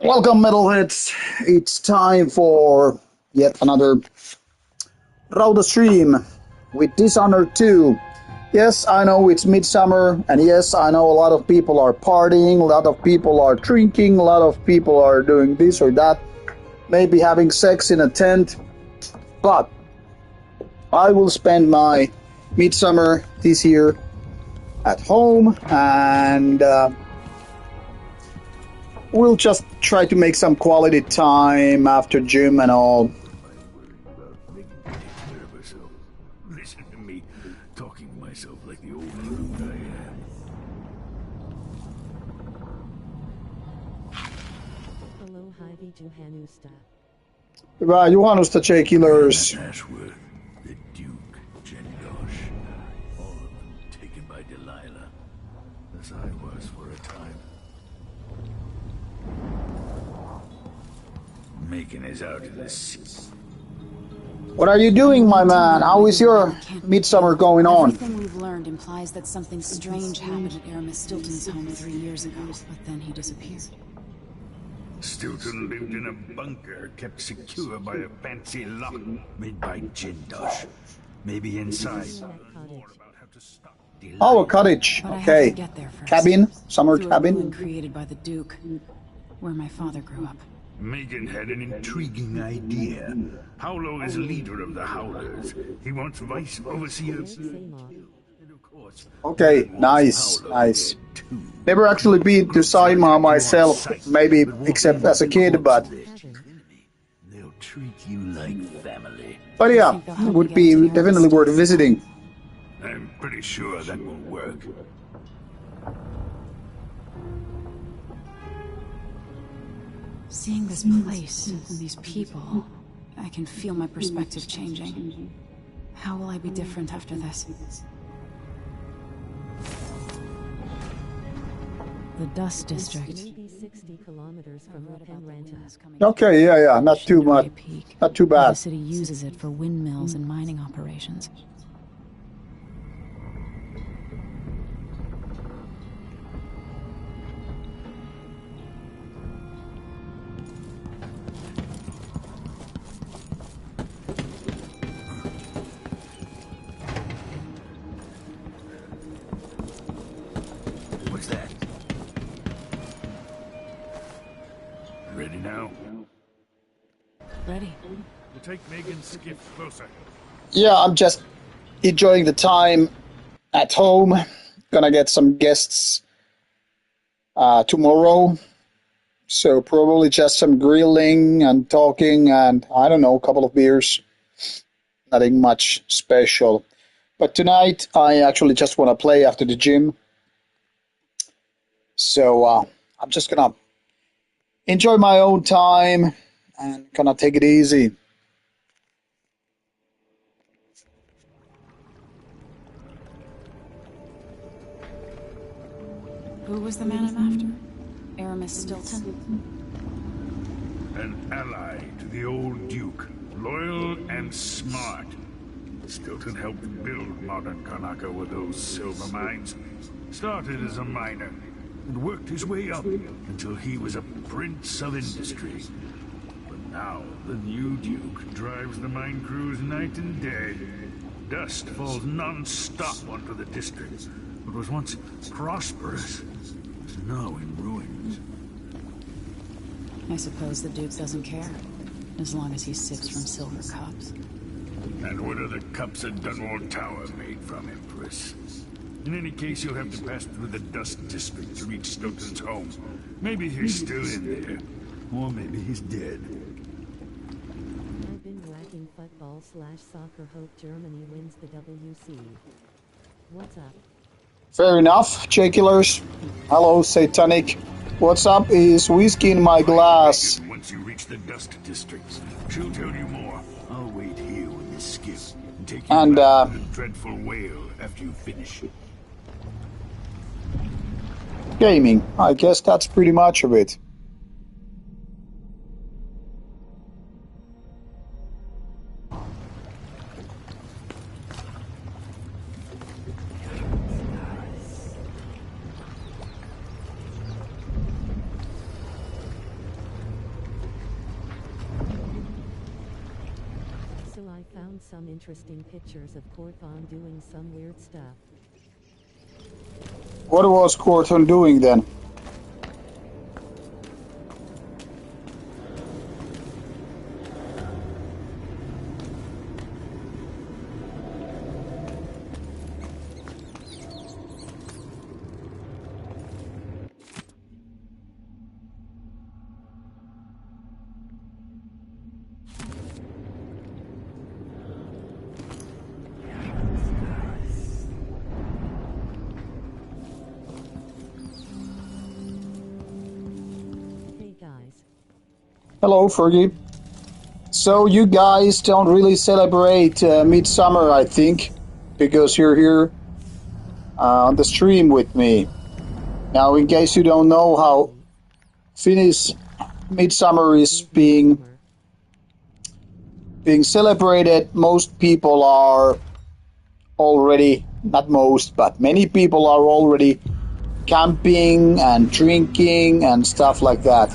Welcome, metalheads. It's time for yet another Rauta stream with Dishonored 2. Yes, I know it's midsummer, and yes, I know a lot of people are partying, a lot of people are drinking, a lot of people are doing this or that, maybe having sex in a tent, but I will spend my midsummer this year at home and we'll just try to make some quality time after gym and all. Making me take care of herself. Listen to me, talking to myself like the old fruit I am. Hello, Hyvie Juhanusta. Hyvää juhannusta, J-Killers. Ashworth, the Duke, Jendosh, all of them taken by Delilah, as I was for a time. Megan is out in the sea. What are you doing, my man? How is your midsummer going on? Everything we've learned implies that something strange happened at Aramis Stilton's home 3 years ago, but then he disappeared. Stilton lived in a bunker kept secure by a fancy lock made by Jindosh. Maybe inside. More about how to stop Delilah. Oh, a cottage. But I Okay. have to get there first. Cabin? Summer Through a ruin cabin? created by the Duke, where my father grew up. Megan had an intriguing idea. Howlo is leader of the Howlers. He wants vice overseer. And of course, Okay, nice, nice. Never actually been to Saima myself, maybe except as a kid, but they'll treat you like family. yeah, it would be definitely worth visiting. I'm pretty sure that will work. Seeing this place and these people, I can feel my perspective changing. How will I be different after this? The Dust District. Maybe 60 kilometers from Rauta. Okay, yeah, not too much, not too The bad. city uses it for windmills and mining operations. What's that? Ready now? Ready? We'll take Megan's skiff closer. Yeah, I'm just enjoying the time at home. Gonna get some guests tomorrow. So probably just some grilling and talking and I don't know, a couple of beers. Nothing much special. But tonight I actually just want to play after the gym. So I'm just gonna enjoy my own time and gonna take it easy. Who was the man I'm after? Aramis Stilton? An ally to the old Duke, loyal and smart. Stilton helped build modern Karnaca with those silver mines. Started as a miner and worked his way up until he was a prince of industry. But now the new Duke drives the mine crews night and day. Dust falls non-stop onto the district. What was once prosperous is now in ruins. I suppose the Duke doesn't care, as long as he sips from silver cups. And what are the cups at Dunwall Tower made from, Empress? In any case, you'll have to pass through the Dust District to reach Stilton's home. Maybe he's still in there. Or maybe he's dead. I've been whacking football/soccer. Hope Germany wins the WC. What's up? Fair enough, J-Killers. Hello, Satanic. What's up is whiskey in my glass. Once you reach the Dust District, she'll tell you more. I'll wait here with this skiff and take you And, back to the dreadful whale after you finish. Gaming. I guess that's pretty much of it. found some interesting pictures of Corthon doing some weird stuff. What was Corthon doing then? Hey guys. Hello, Fergie. So you guys don't really celebrate Midsummer, I think, because you're here on the stream with me. Now, in case you don't know how Finnish Midsummer is being celebrated, most people are already, not most, but many people are already camping and drinking and stuff like that.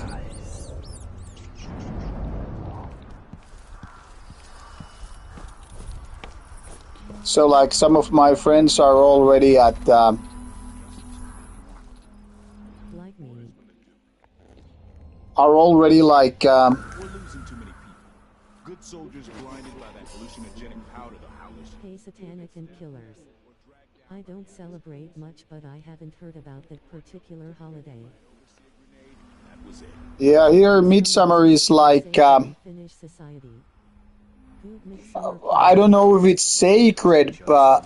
So, like, some of my friends are already at Like me. are already like We're losing too many people. Good soldiers blinded by that hallucinogenic powder the Howlers. Hey satanic and killers. I don't celebrate much, but I haven't heard about that particular holiday. That was it. yeah, here Midsummer is like Finnish society. Good I don't know if it's sacred, but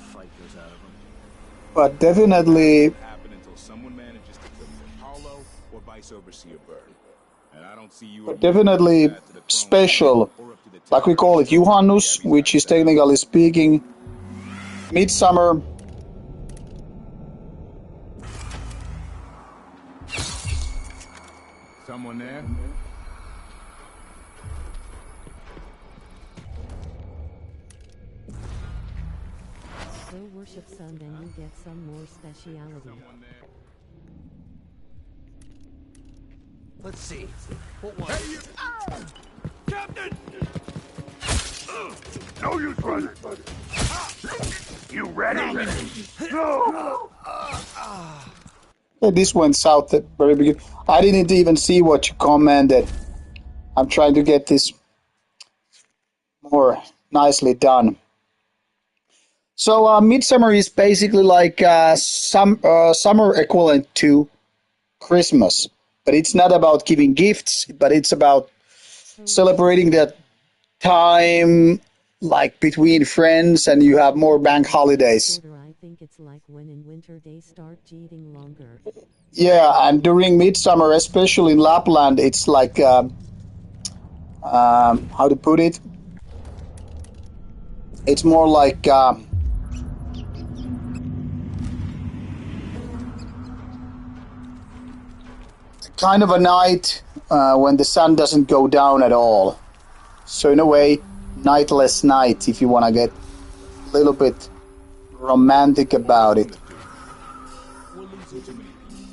definitely Happen until someone manages to kill Paulo or Vice Overseer Bird. And I don't see you but definitely special. Like we call it Juhannus, which is technically speaking Midsummer. Someone there? Go worship sun, then you get some more speciality. Let's see. What was Captain! No use running. You ready? No! Yeah, this went south at very beginning. I didn't even see what you commented. I'm trying to get this more nicely done. So Midsummer is basically like summer equivalent to Christmas, but it's not about giving gifts, but it's about celebrating that time like between friends, and you have more bank holidays. I think it's like when in winter days start getting longer. Yeah, and during Midsummer, especially in Lapland, it's like how to put it? It's more like kind of a night when the sun doesn't go down at all. So in a way, nightless night, if you want to get a little bit romantic about it. We're losing too many people.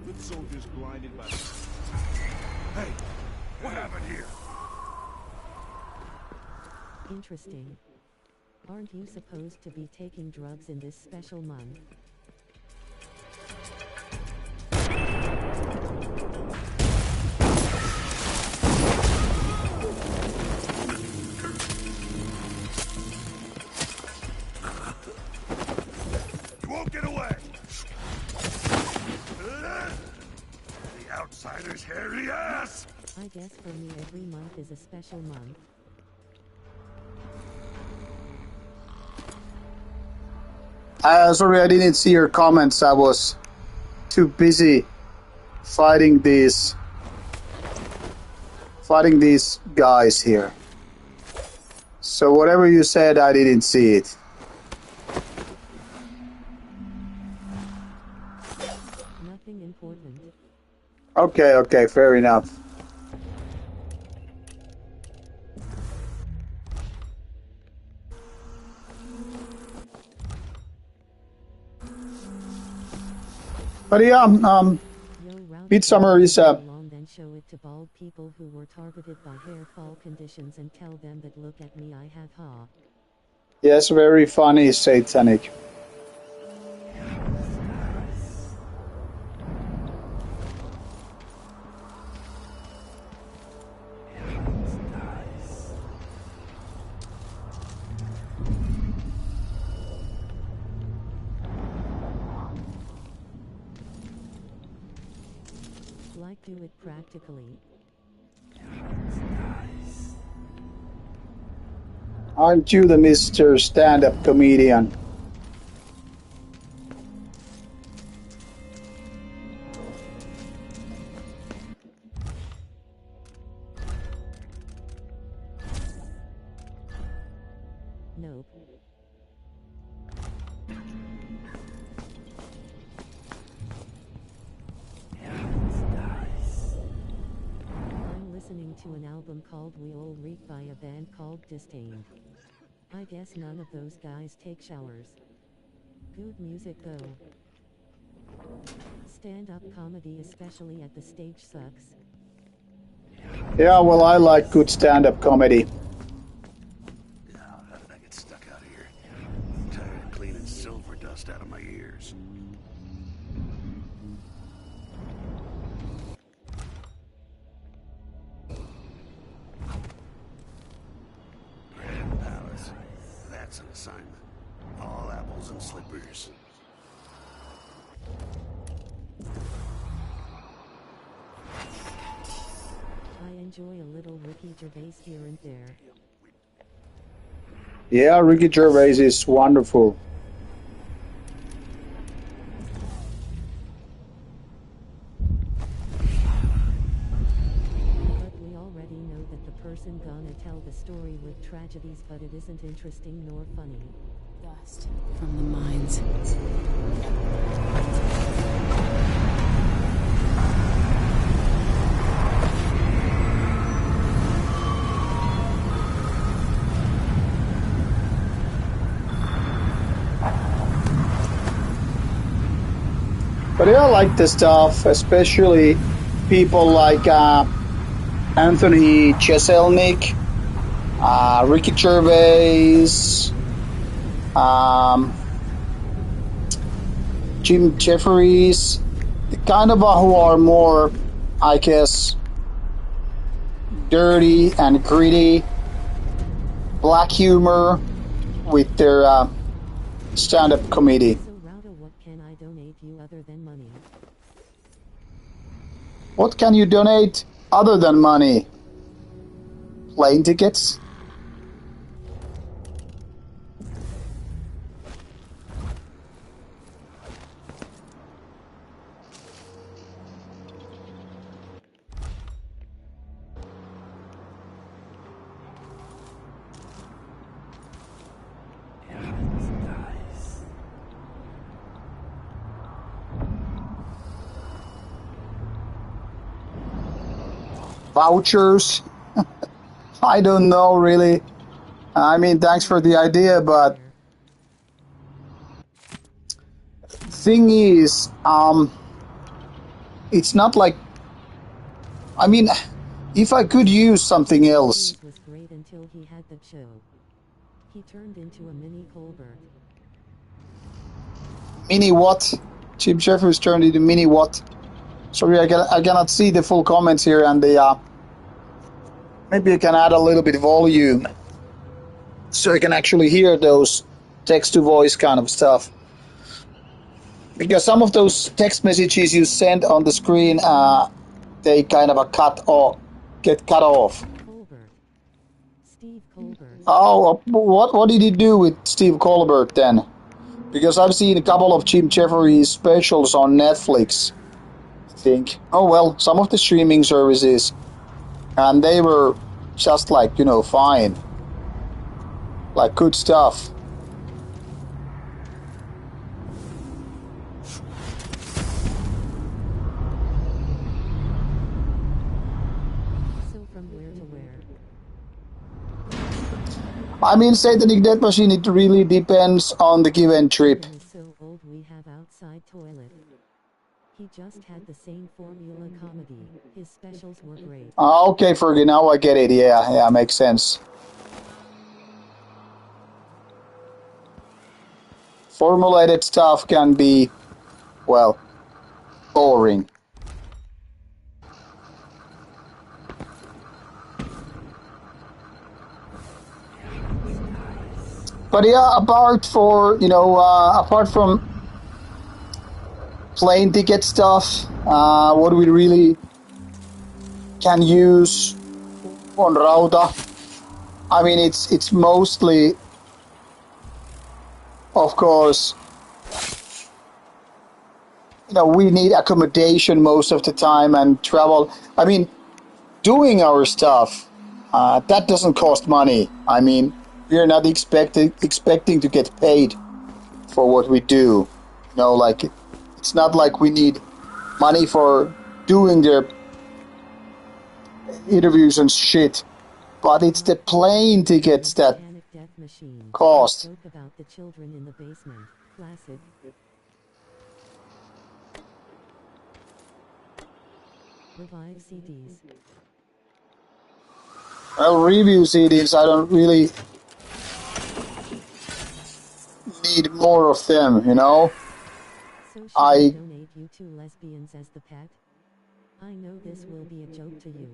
Good soldiers blinded by the... Hey, what happened here? Interesting. Aren't you supposed to be taking drugs in this special month? You won't get away! The outsider's hairy ass! I guess for me every month is a special month. Sorry, I didn't see your comments. I was too busy fighting these guys here. So whatever you said, I didn't see it. Nothing important. Okay, fair enough. But yeah, Yo, Rauta, Midsummer is long then show it talk to bald people who were targeted by hair fall conditions and tell them that look at me, I have ha. Yes, very funny, Satanic. Like do it practically. Aren't you the Mr. Stand-up comedian? Nope. I'm listening to an album called We All Reek by a band called Dishonored. I guess none of those guys take showers. Good music though. Stand-up comedy, especially at the stage, sucks. Yeah, well, I like good stand-up comedy. How did I get stuck out here? I'm tired of cleaning silver dust out of my ears. Grand Palace. That's an assignment. All apples and slippers. I enjoy a little Ricky Gervais here and there. Yeah, Ricky Gervais is wonderful. But we already know that the person gonna tell the story with tragedies, but it isn't interesting nor funny. Dust from the mines. But yeah, I like the stuff, especially people like Anthony Jeselnik, Ricky Gervais, Jim Jefferies, the kind of who are more, I guess, dirty and gritty, black humor with their stand-up comedy. So Rauta, what can I donate you other than money? What can you donate other than money? Plane tickets? Vouchers? I don't know really. I mean, thanks for the idea, but thing is, it's not like, I mean, if I could use something else. Cruz was great until he had the show. He turned into a mini Colbert. Mini what? Jim Jeffers turned into mini what? Sorry, I cannot see the full comments here, and the maybe you can add a little bit of volume so I can actually hear those text-to-voice kind of stuff. Because some of those text messages you send on the screen, they kind of get cut off. Colbert. Steve Colbert. Oh, what did he do with Steve Colbert then? Because I've seen a couple of Jim Jefferies specials on Netflix, I think. Oh well, some of the streaming services, and they were just like, fine. Like good stuff. So from where to where? I mean, Satanic Death Machine, it really depends on the given trip. Is so old we have outside toilet. He just had the same formula comedy. His specials were great. Okay, Fergie, now I get it. Yeah, makes sense. Formulated stuff can be, well, boring. But yeah, apart from plane ticket stuff, what we really can use on Rauta, I mean, it's mostly, of course, we need accommodation most of the time and travel. I mean, doing our stuff, that doesn't cost money. I mean, we're not expecting to get paid for what we do. Like, it's not like we need money for doing their interviews and shit. But it's the plane tickets that cost. Joke about the children in the basement. Classic. Revive CDs. Well, review CDs, I don't really need more of them, So should I donate you two lesbians as the pet? I know this will be a joke to you.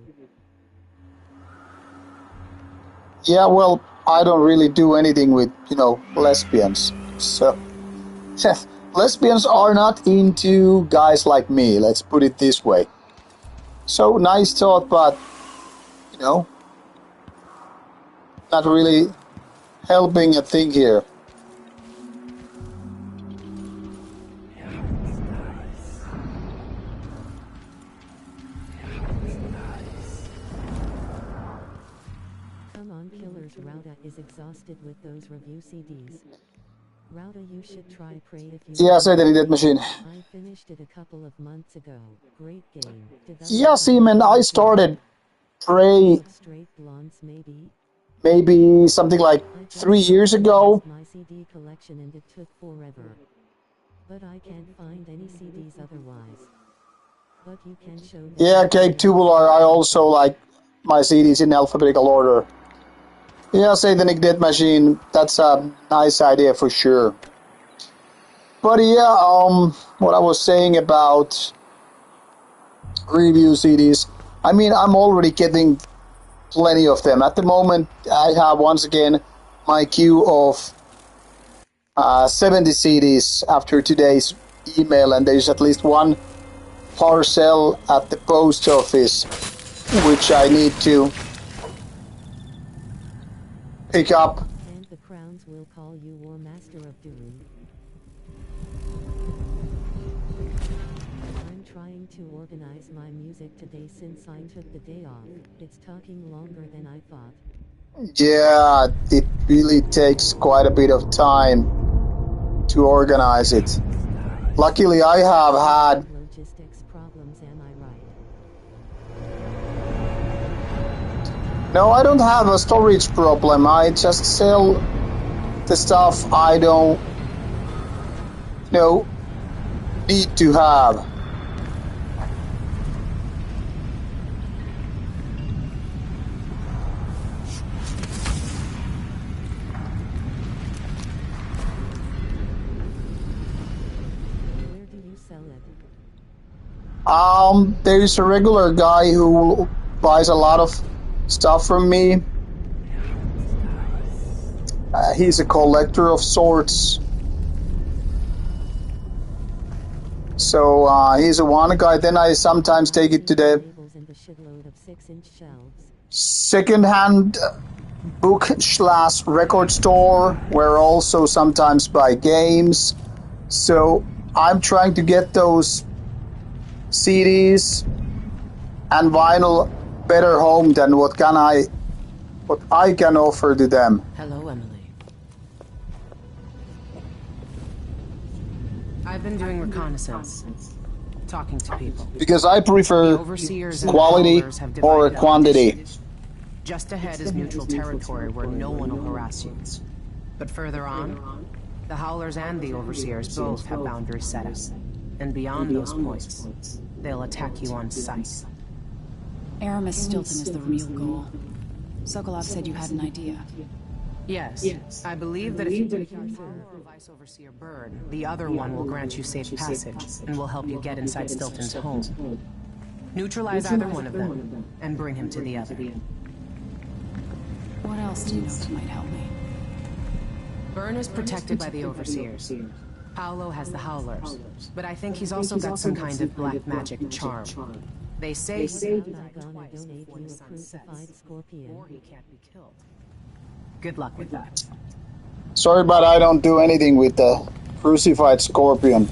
Yeah, well, I don't really do anything with, lesbians. So, lesbians are not into guys like me, let's put it this way. So, nice thought, but, not really helping a thing here. Come on, killers. Rauta is exhausted with those review CDs. Rauta, you should try Prey if you... Yeah, certainly that machine. I finished it a couple of months ago. Great game. Yeah, see, man, I started Prey Straight blondes, maybe something like 3 years ago. My CD collection and it took forever. But I can't find any CDs otherwise. But you can show... Yeah, Cape Tubular, I also like my CDs in alphabetical order. Yeah, Satanic Death Machine, that's a nice idea for sure. But yeah, what I was saying about review CDs, I mean, I'm already getting plenty of them. At the moment, I have once again my queue of 70 CDs after today's email, and there's at least one parcel at the post office which I need to pick up. And the crowns will call you War Master of Doom. I'm trying to organize my music today since I took the day off. It's taking longer than I thought. Yeah, it really takes quite a bit of time to organize it. Luckily, I have had... Logistics problems, am I right? No, I don't have a storage problem. I just sell the stuff I don't, need to have. Where do you sell it? There's a regular guy who buys a lot of stuff from me. He's a collector of sorts. So he's a one guy. Then I sometimes take it to the second-hand book/record store, where also sometimes buy games. So I'm trying to get those CDs and vinyl better home than what I can offer to them. Hello, Emily. I've been doing reconnaissance, talking to people. Because I prefer quality or quantity. Just ahead is neutral territory where no one will harass you. But further on, the Howlers and the Overseers both have boundaries set up. And beyond those points, they'll attack you on sight. Aramis Stilton is the real goal. Sokolov said you had an idea. Yes. I believe that if you take our or Vice Overseer Bird, the other one will grant you safe passage and will help you get inside Stilton's home. Neutralize either one of them and bring him to the other. What else do you know that might help me? Byrne is protected by the Overseers. Paolo has the Howlers, but I think he's also got some kind of black magic charm. They say he's I'm gonna donate you a crucified scorpion. or he can't be killed. Good luck with that. Sorry, but I don't do anything with the crucified scorpion.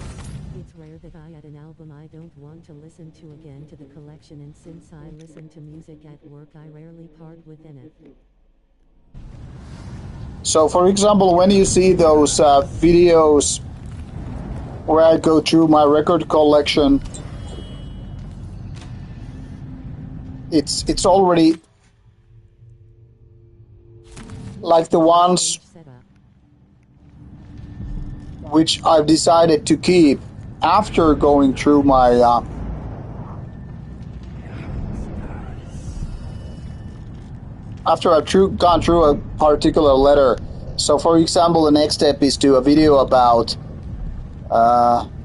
It's rare that I add an album I don't want to listen to again to the collection, and since I listen to music at work, I rarely part within it. So, for example, when you see those videos where I go through my record collection, it's already like the ones which I've decided to keep after going through my after I've gone through a particular letter. So, for example, the next step is do a video about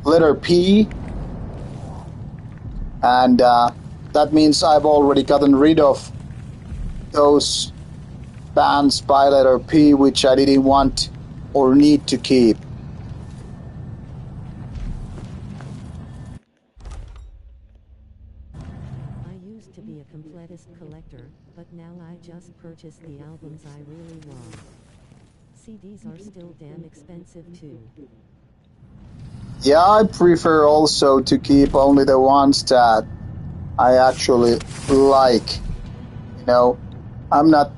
letter P, and that means I've already gotten rid of those bands by letter P which I didn't want or need to keep. I used to be a completist collector, but now I just purchase the albums I really want. CDs are still damn expensive too. Yeah, I prefer also to keep only the ones that I actually like. You know, I'm not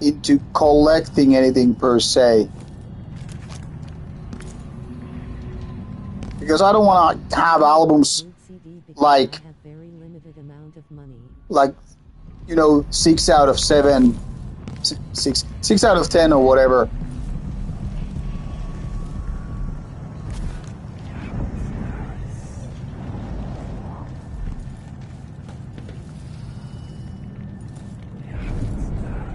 into collecting anything per se. Because I don't want to have albums like, I have very limited amount of money. like, you know, 6 out of 7, 6 out of 10 or whatever.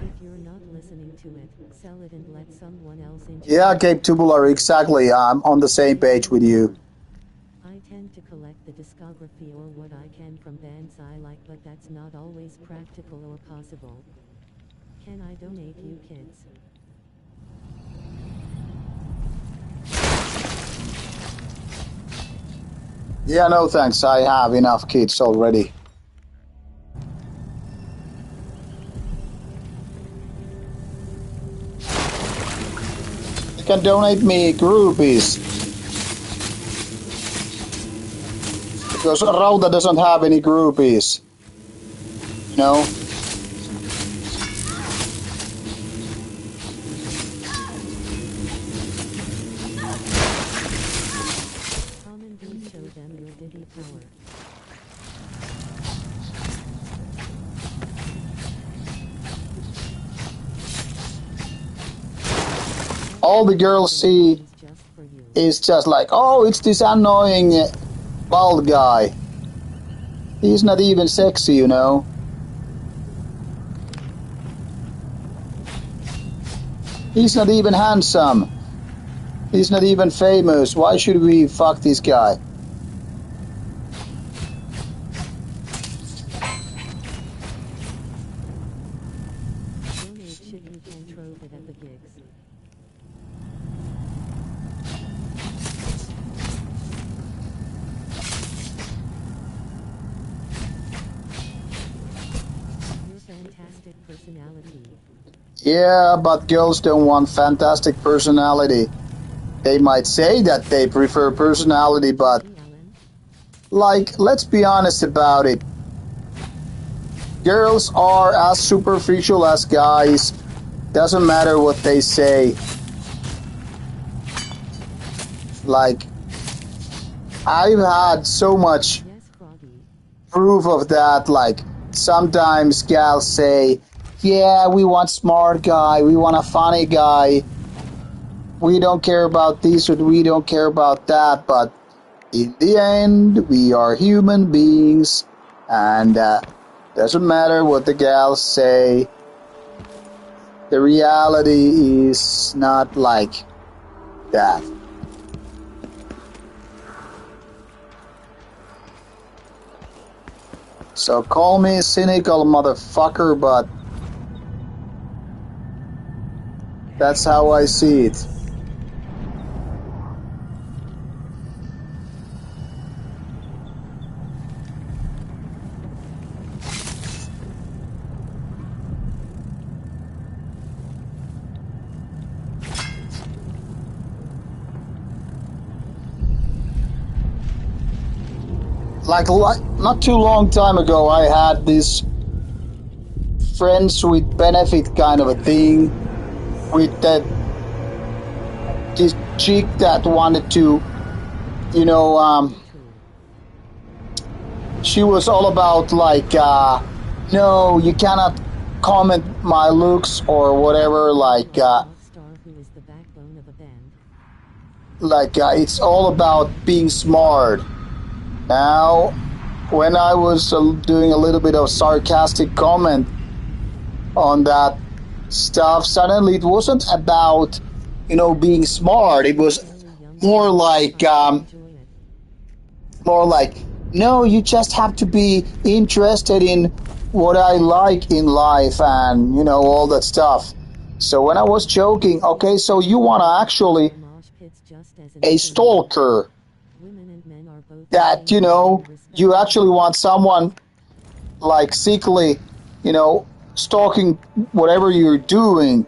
If you're not listening to it, sell it and let someone else enjoy Yeah, it. Cape Tubular, exactly. I'm on the same page with you. I tend to collect the discography or what I can from bands I like, but that's not always practical or possible. Can I donate you kids? Yeah, no thanks. I have enough kids already. You can donate me groupies. Because Rauta doesn't have any groupies. You know? Come and show them your Diddy power. All the girls see It's just for you. is just like, oh, it's this annoying bald guy. He's not even sexy, you know? He's not even handsome. He's not even famous. Why should we fuck this guy? Donate shit you can trove it at the gigs. Your fantastic personality. Yeah, but girls don't want fantastic personality. They might say that they prefer personality, but, Hey, Alan. like, let's be honest about it. Girls are as superficial as guys. Doesn't matter what they say. Like, I've had so much Yes, Froggy. proof of that. Like, sometimes gals say, yeah, we want smart guy, we want a funny guy, we don't care about this or we don't care about that, but In the end, we are human beings, and doesn't matter what the gals say. The reality is not like that. So call me a cynical motherfucker, but that's how I see it. Like not too long time ago, I had this friends with benefit kind of a thing with this chick that wanted to, you know, she was all about like, no, you cannot comment my looks or whatever, like, it's all about being smart. Now, when I was doing a little bit of sarcastic comment on that stuff, suddenly it wasn't about, being smart. It was more like, no, you just have to be interested in what I like in life and, all that stuff. So when I was joking, okay, so you want to actually a stalker that, you actually want someone like secretly, stalking whatever you're doing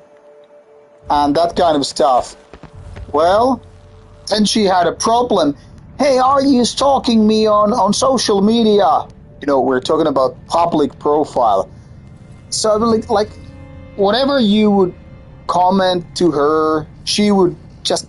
and that kind of stuff. Well, then she had a problem. Hey, are you stalking me on social media? We're talking about public profile. So like whatever you would comment to her, she would just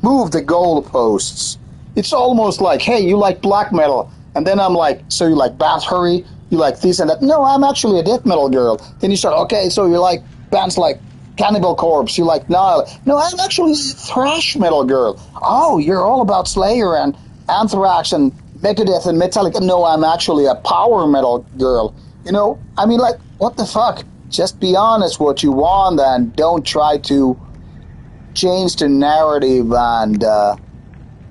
move the goalposts. It's almost like, hey, you like black metal. And then I'm like, so you like Bathory? You like this and that? No, I'm actually a death metal girl. Then you start, okay, so you like bands like Cannibal Corpse, you like Nile. No, I'm actually a thrash metal girl. Oh, you're all about Slayer and Anthrax and Megadeth and Metallica. No, I'm actually a power metal girl. I mean, like, what the fuck? Just be honest what you want and don't try to change the narrative and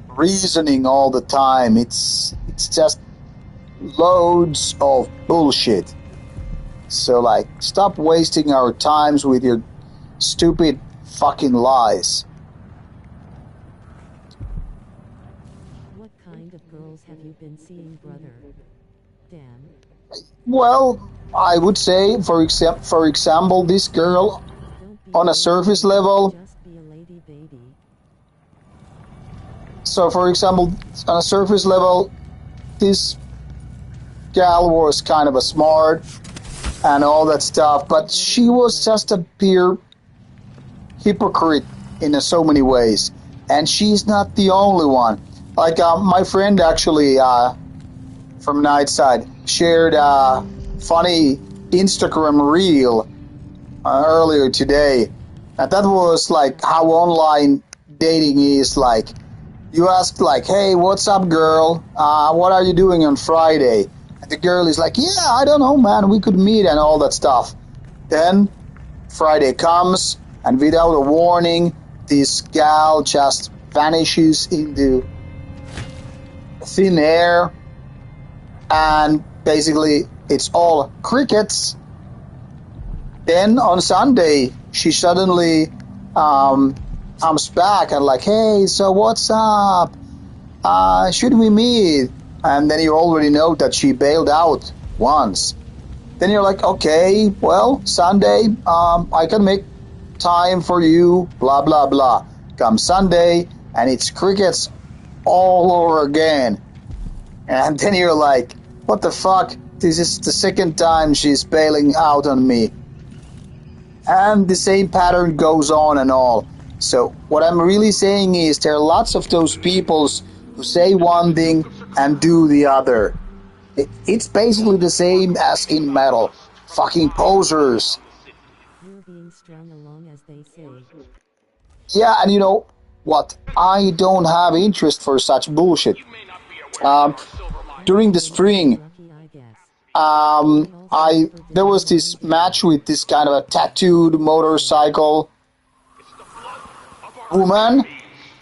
reasoning all the time. It's just loads of bullshit. So like, stop wasting our times with your stupid fucking lies. What kind of girls have you been seeing, brother? Damn. Well, I would say, for example, this girl on a surface level. Just be a lady, baby. So, for example, on a surface level, this gal was kind of a smart and all that stuff, but she was just a pure hypocrite in so many ways. And she's not the only one. Like, my friend actually from Nightside shared a funny Instagram reel earlier today. And that was like how online dating is. Like, you ask like, hey, what's up, girl? What are you doing on Friday? And the girl is like, yeah, I don't know, man. We could meet and all that stuff. Then Friday comes, and without a warning, this gal just vanishes into thin air. And basically, it's all crickets. Then on Sunday, she suddenly comes back and like, hey, so what's up? Should we meet? And then you already know that she bailed out once. Then you're like, okay, well, Sunday, I can make time for you, blah, blah, blah. Come Sunday, and it's crickets all over again. And then you're like, what the fuck? This is the second time she's bailing out on me. And the same pattern goes on and all. So what I'm really saying is there are lots of those people who say one thing and do the other. It's basically the same as in metal. Fucking posers. You're being strung along, as they say. Yeah, and what I don't have interest for such bullshit. During the spring, Lucky, I guess. I there was this match with this kind of a tattooed motorcycle woman,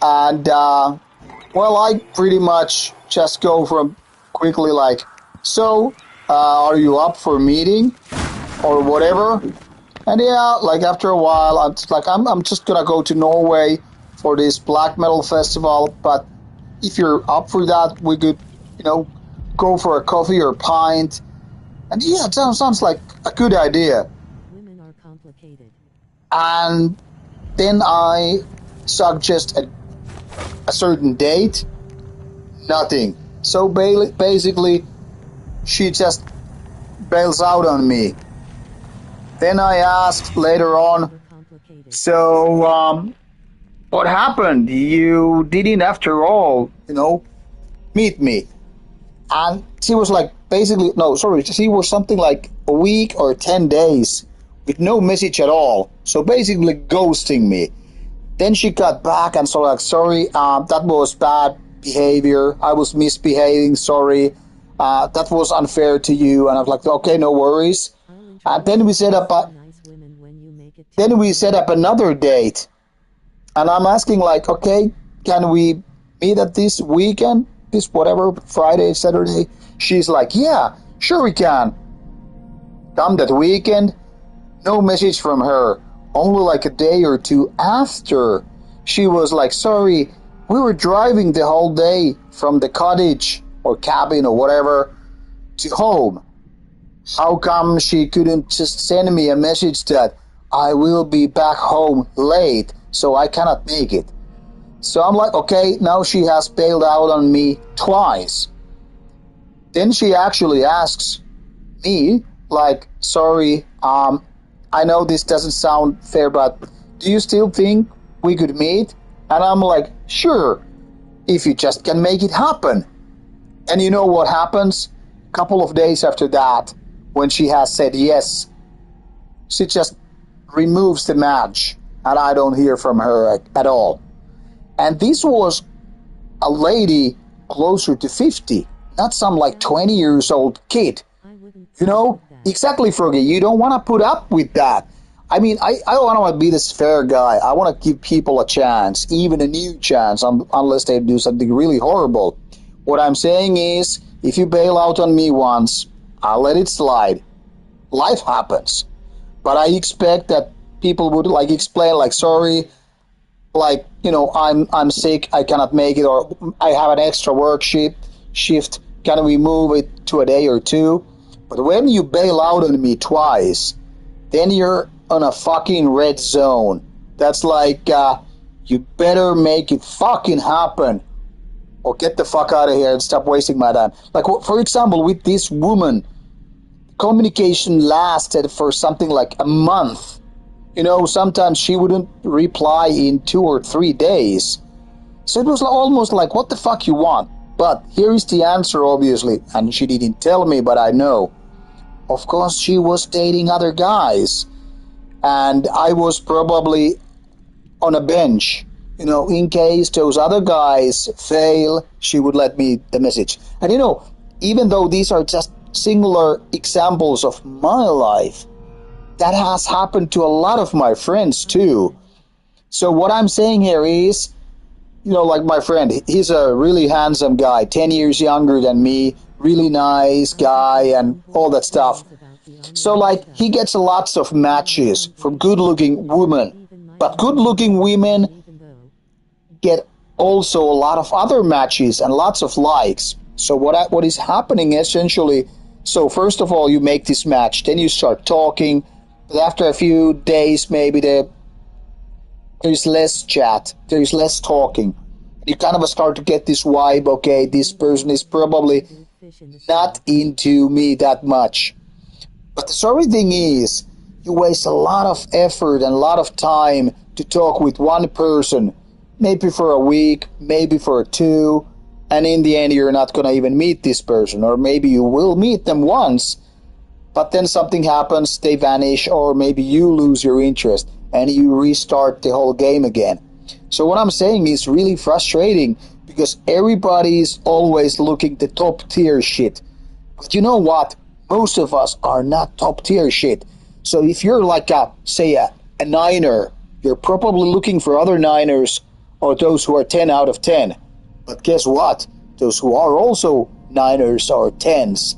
and well, I pretty much just go from quickly like, so are you up for meeting or whatever? And yeah, like after a while, I'm just like, I'm just gonna go to Norway for this black metal festival. But if you're up for that, we could, go for a coffee or a pint. And yeah, it sounds like a good idea. Women are complicated. And then I suggest a certain date. Nothing. So basically, she just bails out on me. Then I asked later on, Complicated. so what happened? You didn't, after all, meet me. And she was like, basically, no, sorry, she was something like a week or 10 days with no message at all. So basically ghosting me. Then she got back and so like, sorry, that was bad behavior. I was misbehaving, sorry. That was unfair to you. And I was like, okay, no worries. And then we set up Nice women when you make it. then we set up another date. And I'm asking like, okay, can we meet at this weekend? This whatever, Friday, Saturday? She's like, yeah, sure we can. Come that weekend, no message from her. Only like a day or two after, she was like, sorry, we were driving the whole day from the cottage or cabin or whatever to home. How come she couldn't just send me a message that I will be back home late, so I cannot make it? So I'm like, okay, now she has bailed out on me twice. Then she actually asks me, like, sorry, I know this doesn't sound fair, but do you still think we could meet? And I'm like, sure, if you just can make it happen. And you know what happens? A couple of days after that, when she has said yes, she just removes the match, and I don't hear from her at all. And this was a lady closer to 50, not some like 20 years old kid. I wouldn't. Exactly, Froggy. You don't want to put up with that. I mean, I don't want to be this fair guy. I want to give people a chance, even a new chance, unless they do something really horrible. What I'm saying is, if you bail out on me once, I'll let it slide. Life happens. But I expect that people would like explain, like, sorry, like, I'm sick, I cannot make it, or I have an extra work shift. Can we move it to a day or two? But when you bail out on me twice, then you're on a fucking red zone. That's like, you better make it fucking happen, or get the fuck out of here and stop wasting my time. Like, for example, with this woman, communication lasted for something like a month. Sometimes she wouldn't reply in 2 or 3 days. So it was almost like, what the fuck you want? But here is the answer, obviously. And she didn't tell me, but I know. Of course, she was dating other guys. And I was probably on a bench. In case those other guys fail, she would let me the message. And even though these are just singular examples of my life, that has happened to a lot of my friends too. So what I'm saying here is, like my friend, he's a really handsome guy, 10 years younger than me, really nice guy and all that stuff. So like he gets lots of matches from good-looking women. But good-looking women get also a lot of other matches and lots of likes. So what is happening essentially, so first of all you make this match, then you start talking. But after a few days, maybe there's less chat, there's less talking. You kind of start to get this vibe, okay, this person is probably not into me that much. But the sorry thing is, you waste a lot of effort and a lot of time to talk with one person, maybe for a week, maybe for 2, and in the end you're not going to even meet this person, or maybe you will meet them once, but then something happens, they vanish, or maybe you lose your interest and you restart the whole game again. So what I'm saying is really frustrating because everybody's always looking the top tier shit. But you know what? Most of us are not top tier shit. So if you're like say a niner, you're probably looking for other niners or those who are 10 out of 10. But guess what? Those who are also niners or 10s,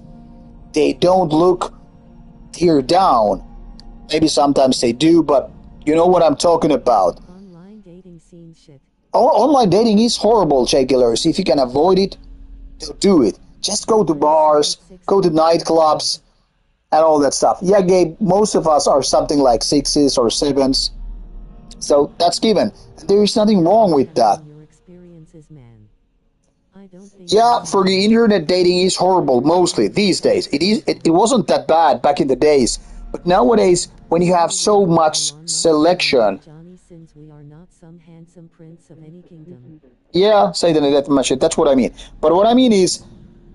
they don't look tier down. Maybe sometimes they do, but you know what I'm talking about. Online dating scene shit. Online dating is horrible, J-Killers. If you can avoid it, don't do it. Just go to bars, go to nightclubs, and all that stuff. Yeah, Gabe, most of us are something like 6s or 7s. So that's given. There is nothing wrong with that. Your experiences, man. I don't think Yeah, for the internet dating is horrible mostly these days. It wasn't that bad back in the days. But nowadays, when you have so much selection, Johnny, since we are not some handsome prince of any kingdom. yeah, say that much shit. That's what I mean. But what I mean is,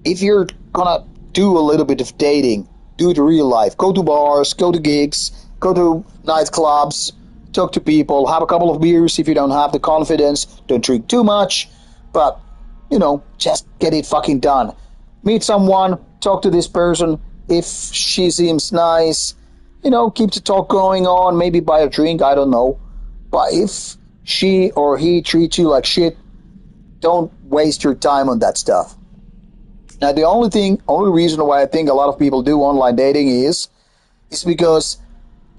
if you're gonna do a little bit of dating, do it real life. Go to bars, go to gigs, go to nightclubs, talk to people, have a couple of beers if you don't have the confidence. Don't drink too much, but just get it fucking done. Meet someone, talk to this person. If she seems nice, keep the talk going on. Maybe buy a drink, I don't know. But if she or he treats you like shit, don't waste your time on that stuff. Now, the only reason why I think a lot of people do online dating is because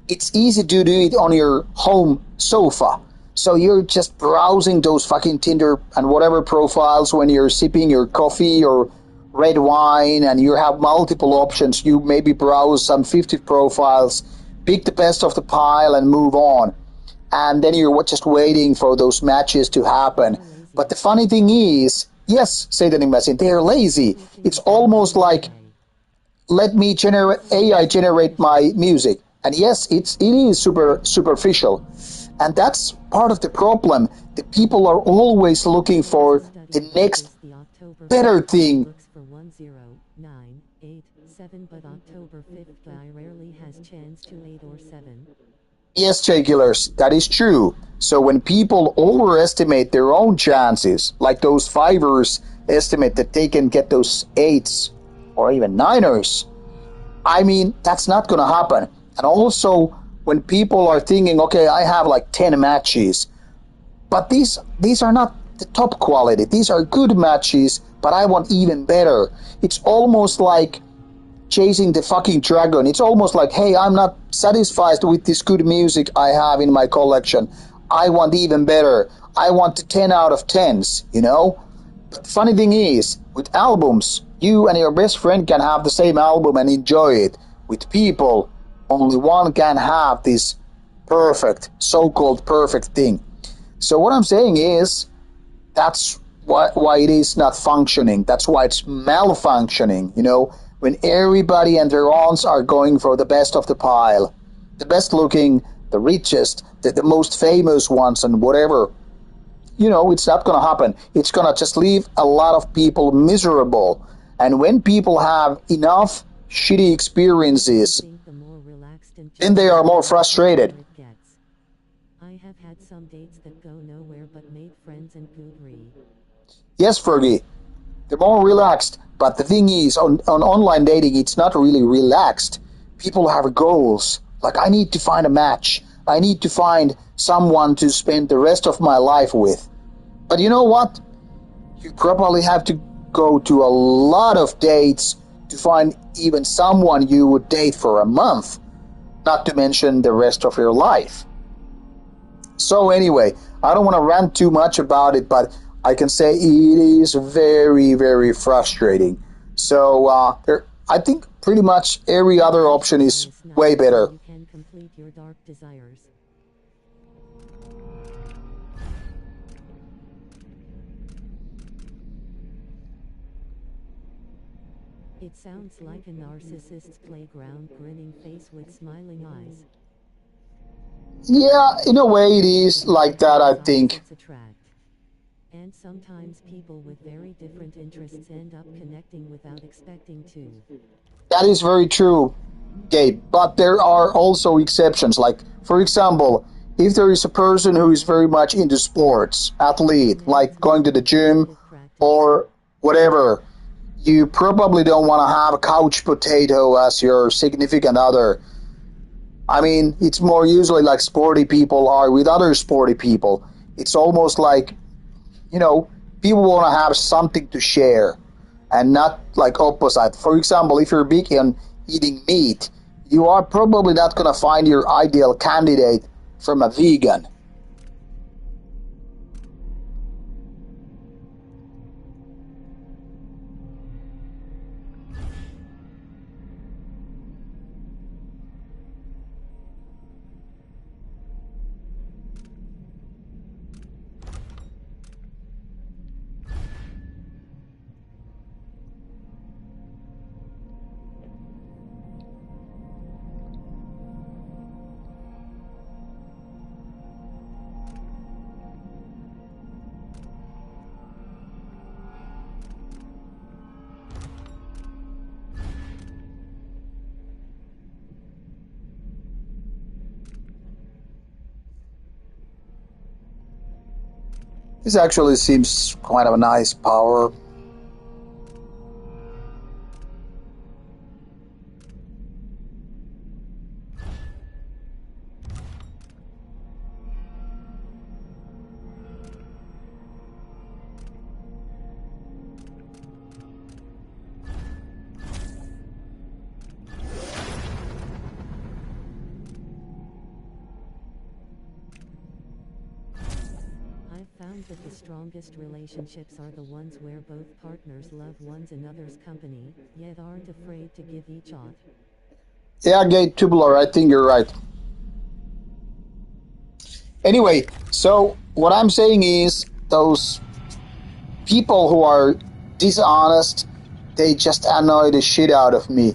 it's easy to do it on your home sofa. So you're just browsing those fucking Tinder and whatever profiles when you're sipping your coffee or red wine and you have multiple options. You maybe browse some 50 profiles, pick the best of the pile and move on. And then you're just waiting for those matches to happen. But the funny thing is, yes, Satanin Message, they're lazy. It's almost like, let me AI generate my music. And yes, it is super superficial. And that's part of the problem. The people are always looking for the next better thing. Looks for 10987, but October 5th guy rarely has chance to 8 or 7. Yes, J-Killers, that is true. So when people overestimate their own chances, like those 5ers estimate that they can get those 8s or even 9ers, I mean, that's not going to happen. And also, when people are thinking, okay, I have like 10 matches, but these are not the top quality. These are good matches, but I want even better. It's almost like chasing the fucking dragon. It's almost like, hey, I'm not satisfied with this good music I have in my collection. I want even better. I want the 10 out of 10s, But the funny thing is, with albums, you and your best friend can have the same album and enjoy it. With people, only one can have this perfect, so-called perfect thing. So what I'm saying is, that's why it is not functioning. That's why it's malfunctioning, when everybody and their aunts are going for the best of the pile, the best looking, the richest, the most famous ones and whatever. It's not going to happen. It's going to just leave a lot of people miserable. And when people have enough shitty experiences, then they are more frustrated. I have had some dates that go nowhere but made friends and good read. Yes, Fergie, they're more relaxed. But the thing is, on online dating, it's not really relaxed. People have goals. Like, I need to find a match. I need to find someone to spend the rest of my life with. But you know what? You probably have to go to a lot of dates to find even someone you would date for a month. Not to mention the rest of your life. So anyway, I don't want to rant too much about it, but I can say it is very, very frustrating. So I think pretty much every other option is way better. You can complete your dark desires. It sounds like a narcissist's playground, grinning face with smiling eyes. Yeah, in a way it is like that, I think. And sometimes people with very different interests end up connecting without expecting to. That is very true, Gabe. But there are also exceptions. Like, for example, if there is a person who is very much into sports, athlete, like going to the gym or whatever, you probably don't want to have a couch potato as your significant other. I mean, it's more usually like sporty people are with other sporty people. It's almost like, you know, people want to have something to share and not like opposite. For example, if you're big on eating meat, you are probably not going to find your ideal candidate from a vegan. This actually seems kind of a nice power. I've found that the strongest relationships are the ones where both partners love one another's company, yet aren't afraid to give each off. Yeah, Gate Tubular, I think you're right. Anyway, so what I'm saying is those people who are dishonest, they just annoy the shit out of me.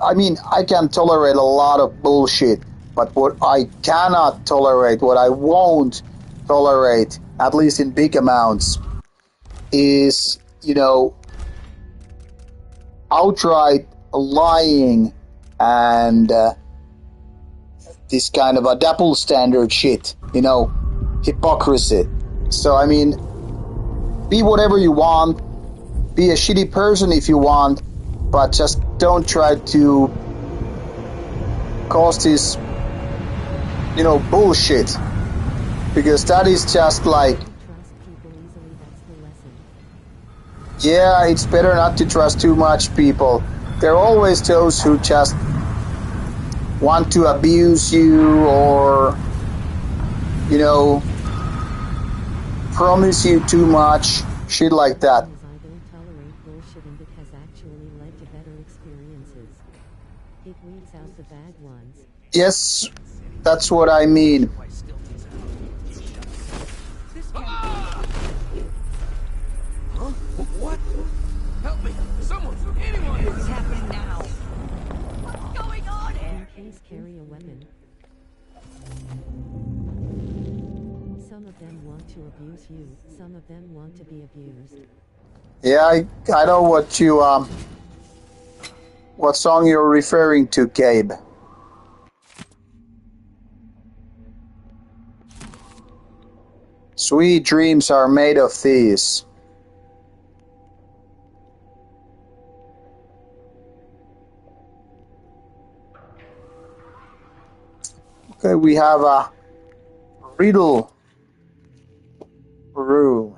I mean, I can tolerate a lot of bullshit, but what I cannot tolerate, what I won't tolerate, at least in big amounts, is, outright lying and this kind of a double standard shit, hypocrisy. So, I mean, be whatever you want, be a shitty person if you want, but just don't try to cause this, bullshit. Because that is just like, yeah, it's better not to trust too much people. There are always those who just want to abuse you or, promise you too much, shit like that. I don't tolerate bullshitting that has actually led to better experiences. It weeds out the bad ones. Yes, that's what I mean. Huh? What? Help me! Someone! Anyone! What's happening now? What's going on here? Please carry a weapon. Some of them want to abuse you, some of them want to be abused. Yeah, I know what song you're referring to, Gabe. Sweet dreams are made of these. Okay, we have a riddle room.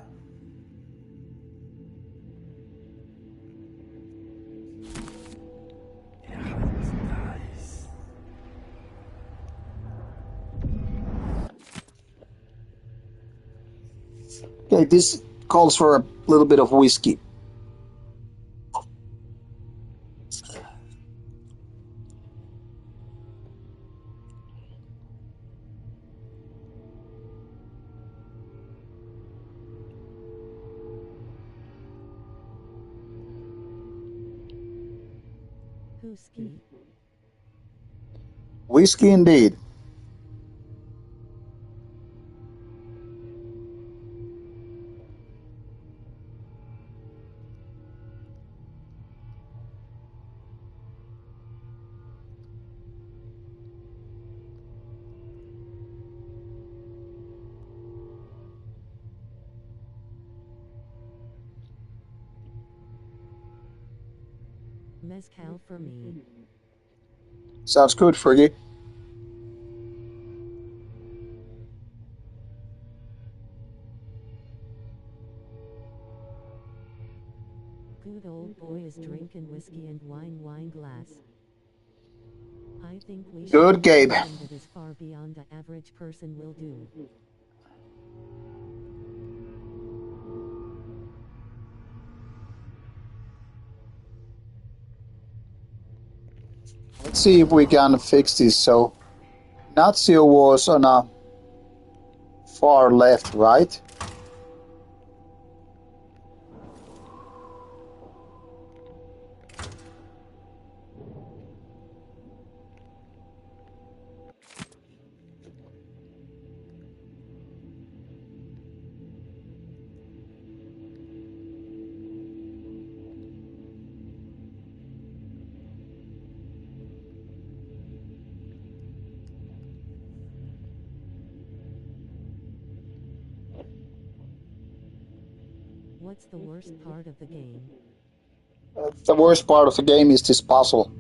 Okay, this calls for a little bit of whiskey. Whiskey. Whiskey indeed. Mezcal for me. Sounds good, Friggy. Good old boy is drinking whiskey and wine glass. I think we should Good, do Gabe. something that is far beyond the average person will do. Let's see if we can fix this. So, Nazio was on a far left, right? What's the worst part of the game? The worst part of the game is this puzzle.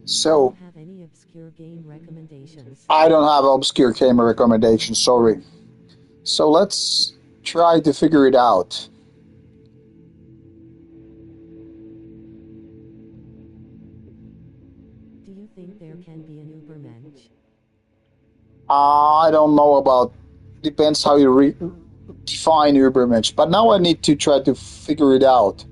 So, Have any obscure game recommendations? I don't have obscure game recommendations, sorry. So let's try to figure it out. Do you think there can be an Ubermensch? I don't know about... Depends how you define Ubermensch. But now I need to try to figure it out.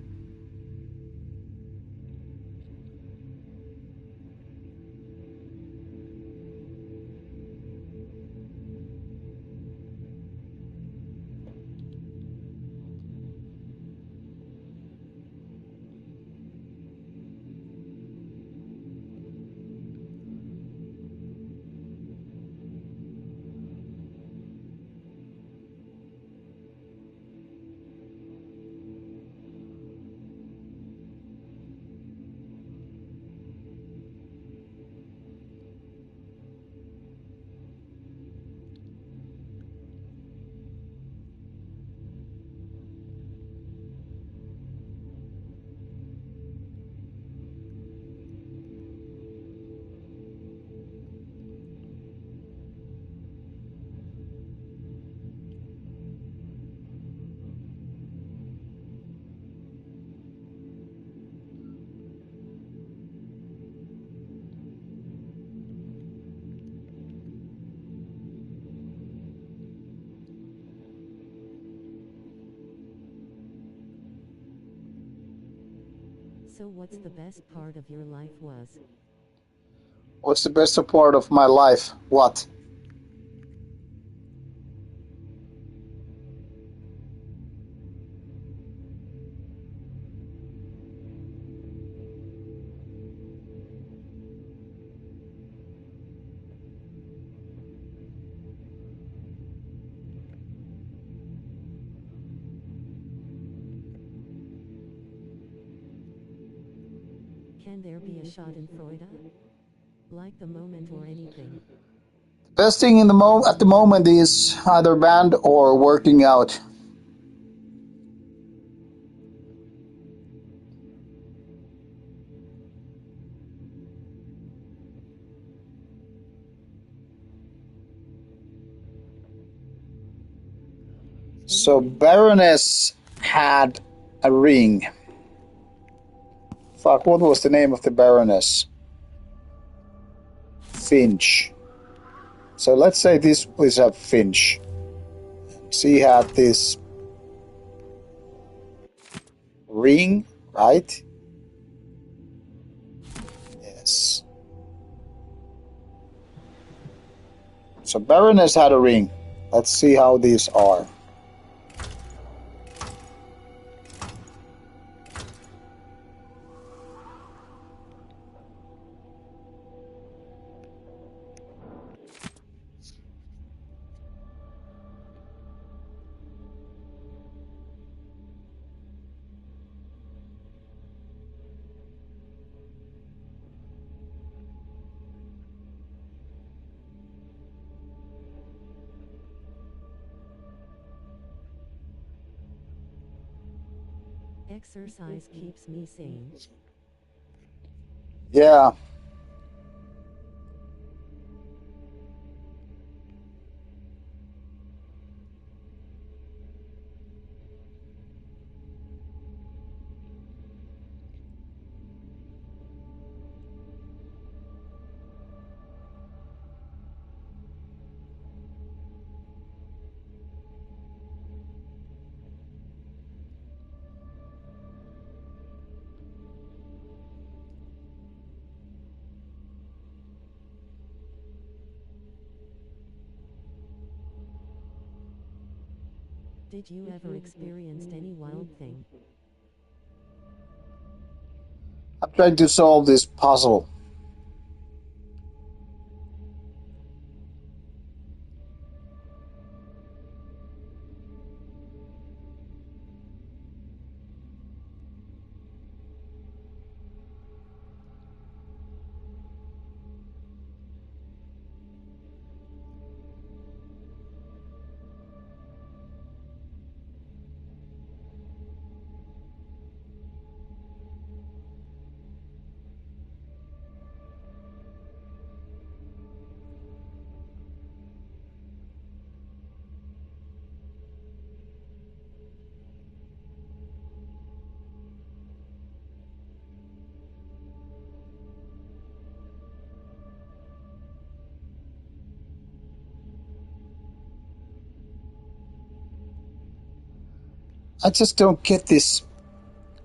So what's the best part of your life was? What's the best part of my life? What? Can there be a Schadenfreude? Like the moment or anything? Best thing at the moment is either band or working out. So Baroness had a ring. Fuck, what was the name of the Baroness? Finch. So let's say this is a finch. She had this ring, right? Yes. So Baroness had a ring. Let's see how these are. Exercise keeps me sane. Yeah. Did you ever experienced any wild thing? I'm trying to solve this puzzle. I just don't get this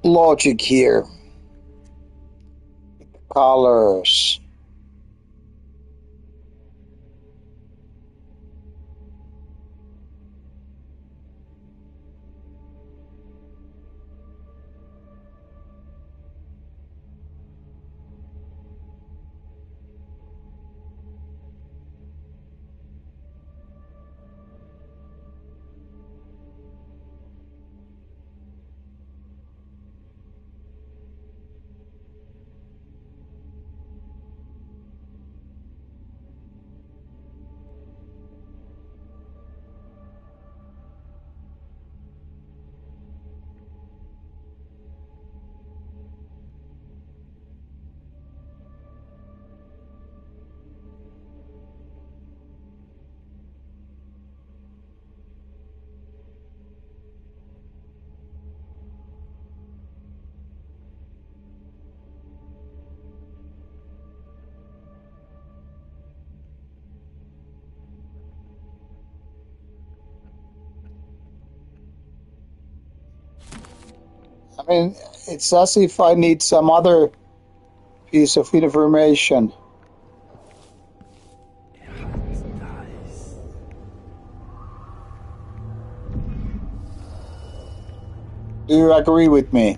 logic here. Colors. I mean, it's as if I need some other piece of information. Do you agree with me?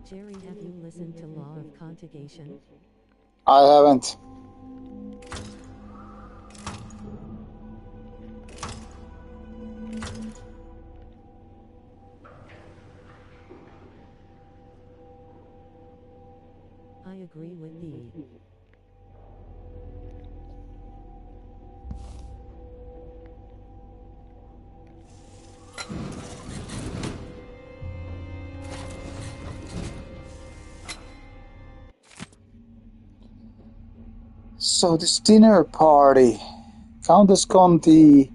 Jerry, have you listened to Law of Conjugation? I haven't. I agree with thee. So this dinner party, Countess Conti,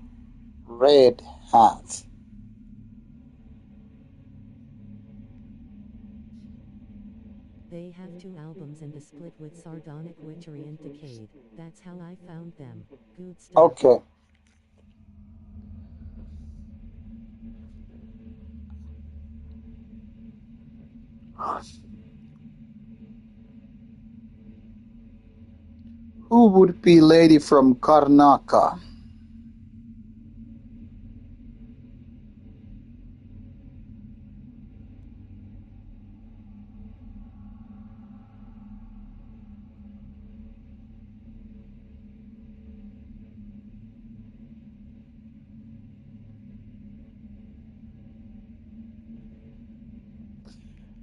red hat. They have 2 albums and a split with Sardonic Witchery and Decade. That's how I found them. Good stuff. Okay. Who would be Lady from Karnaka?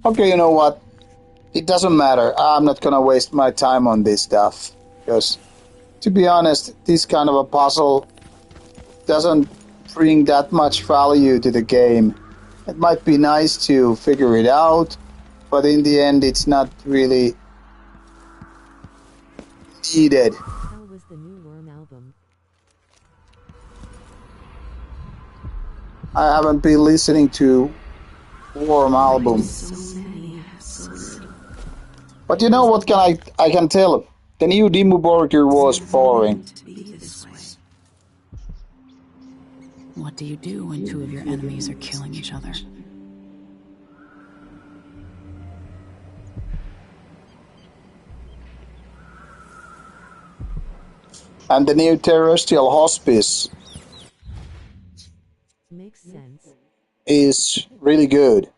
Okay, you know what? It doesn't matter. I'm not gonna waste my time on this stuff. Because, to be honest, this kind of a puzzle doesn't bring that much value to the game. It might be nice to figure it out, but in the end it's not really needed. How was the new Worm album? I haven't been listening to Worm album. But you know what I can tell? The new Dimmu Borgir was boring. What do you do when 2 of your enemies are killing each other? And the new Terrestrial Hospice Makes sense. is really good.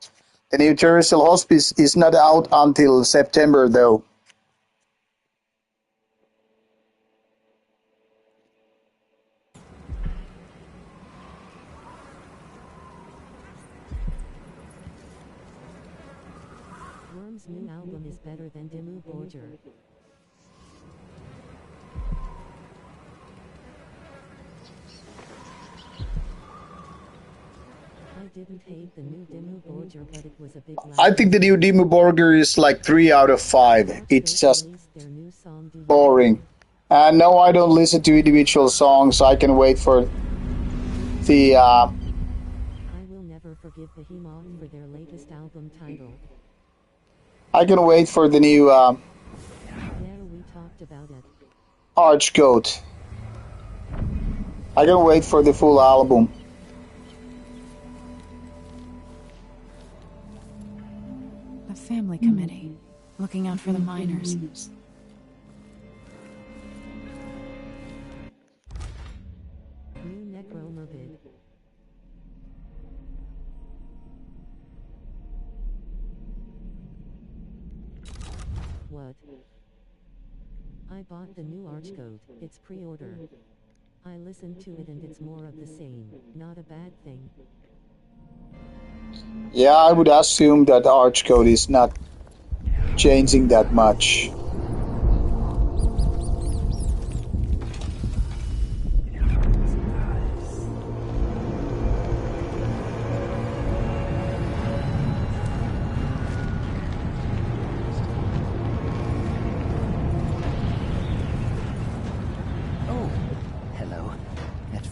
The new Terrestrial Hospice is not out until September though. Worm's new album is better than Dimmu Borgir. I didn't hate the new Dimmu Borgir, but it was a bit loud. I think the new Dimmu Borgir is like 3 out of 5. It's just Their new song, Do You boring. And no, I don't listen to individual songs. I can wait for the I will never forgive Behemoth for their latest album title. I can wait for the new Yeah, we talked about it. Archgoat. I can wait for the full album. The family committee, looking out for the miners. New Necromorbid. What? I bought the new Archgoat. It's pre-order. I listened to it and it's more of the same. Not a bad thing. Yeah, I would assume that Archgoat is not changing that much.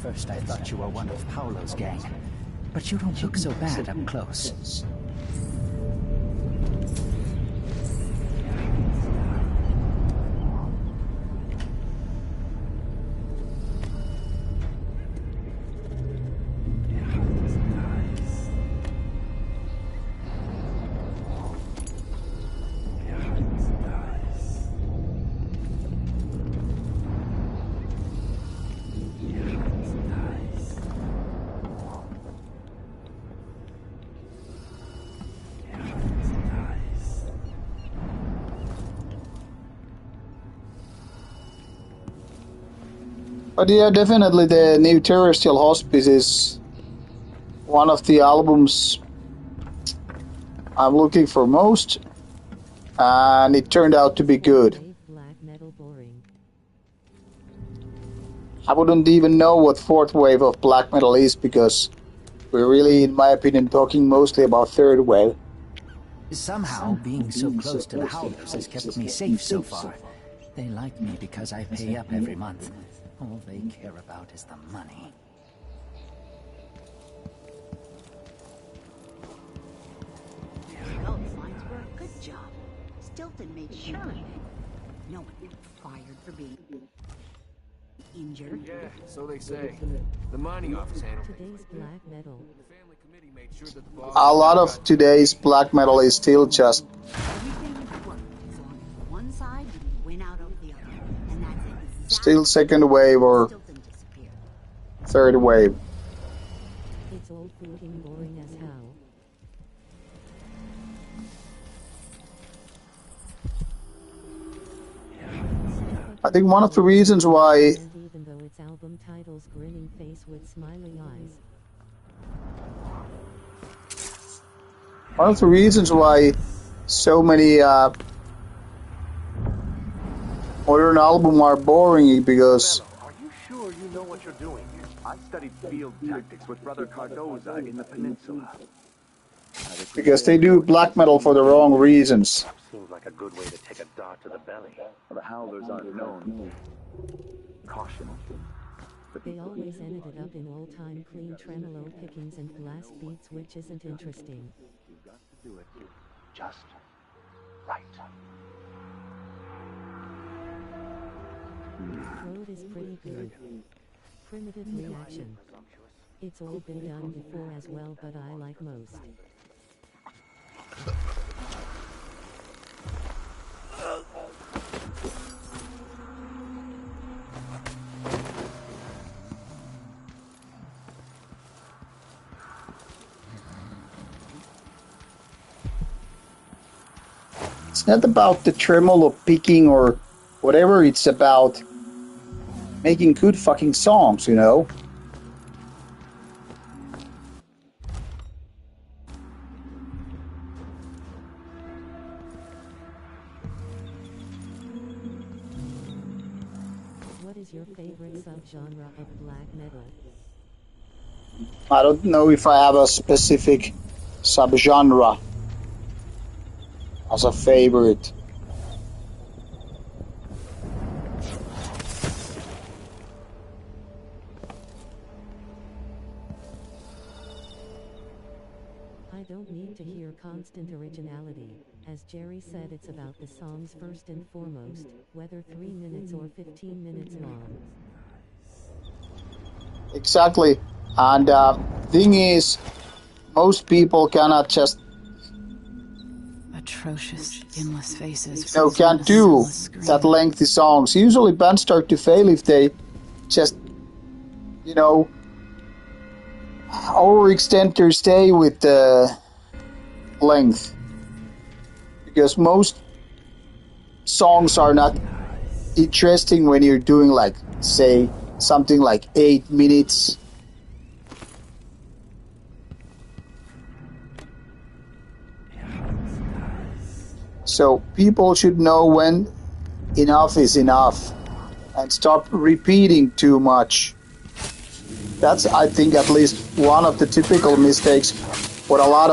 First I thought you were one of Paolo's gang, but you don't look so bad up close. But yeah, definitely the new Terrestrial Hospice is one of the albums I'm looking for most, and it turned out to be good. Black metal boring. I wouldn't even know what fourth wave of black metal is, because we're really, in my opinion, talking mostly about third wave. Somehow, being so close to the Howlers has kept me safe so far. They like me because I pay up every month. All they care about is the money. Those lines were a good job. Still and made sure of it. No one got fired for being injured. Yeah, so they say. The mining office handled it. Today's black metal. The family committee made sure that the boss... A lot of today's black metal is still just Everything worked as long as one side didn't win out over the other. And that's exactly still second wave or Stilton disappeared. third wave. It's old fucking boring as hell. I think one of the reasons why And even though its album titles grinning face with smiling eyes. so many modern albums are boring because Are you sure you know what you're doing? I studied field tactics with Brother Cardoza in the peninsula. they do black metal for the wrong reasons. Seems like a good way to take a dart to the belly. The howlers aren't known. Caution. They always ended up in old-time clean tremolo pickings and blast beats, which isn't interesting. You've got to do it just right. Road is pretty good. Primitive reaction. It's all been done before as well, but I like most. It's not about the tremolo picking or whatever, it's about making good fucking songs, you know? What is your favorite subgenre of black metal? I don't know if I have a specific subgenre as a favorite. I don't need to hear constant originality. As Jerry said, it's about the songs first and foremost, whether 3 minutes or 15 minutes long. Exactly. And thing is, most people cannot just Atrocious, skinless faces. can't do that lengthy songs. Usually bands start to fail if they just, overextend their stay with the length. Because most songs are not interesting when you're doing, like, say, something like 8 minutes. So people should know when enough is enough and stop repeating too much. That's, I think, at least one of the typical mistakes what a lot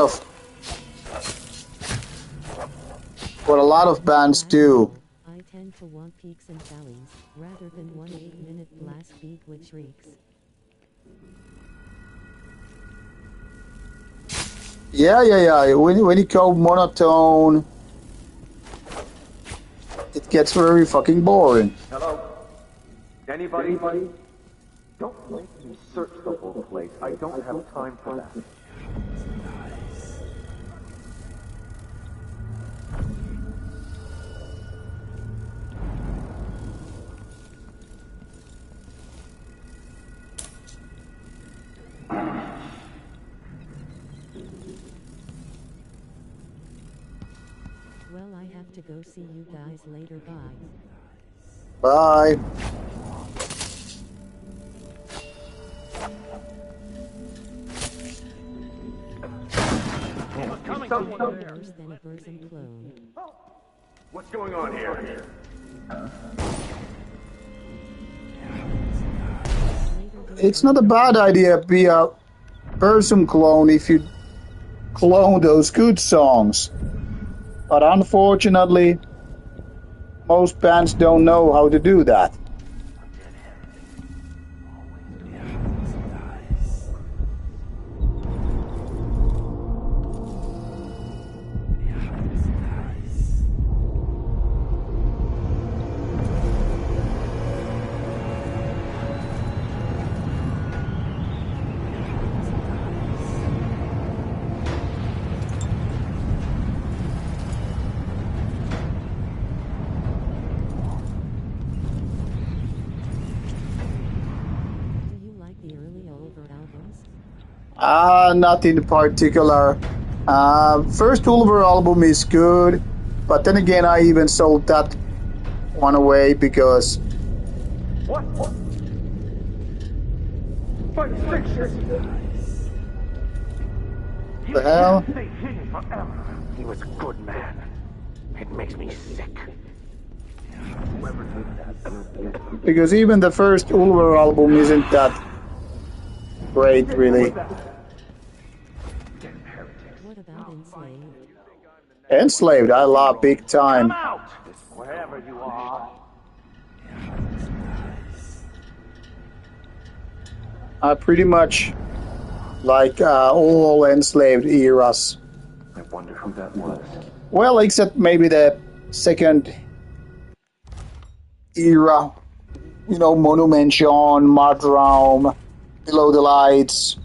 of bands do. I tend to want peaks and valleys, rather than one 8-minute blast beat which reeks. Yeah. When you go monotone, it gets very fucking boring. Hello? Anybody? Don't make me search the whole place. I don't have time for that. Well, I have to go. See you guys later. Bye. Bye. Worse than a Burzum clone. What's going on here? It's not a bad idea to be a Burzum clone if you clone those good songs. But unfortunately, most bands don't know how to do that. Not in particular. First Ulver album is good, but then again, I even sold that one away because. What? My pictures! The hell? Stay hidden forever. He was a good man. It makes me sick. Whoever did that. Because even the first Ulver album isn't that great, really. What about Enslaved? Enslaved, I love big time. Come out! Wherever you are. I pretty much like all Enslaved eras. I wonder who that was. Well, except maybe the second era. You know, Monumentation, Mudroom, Below the Lights,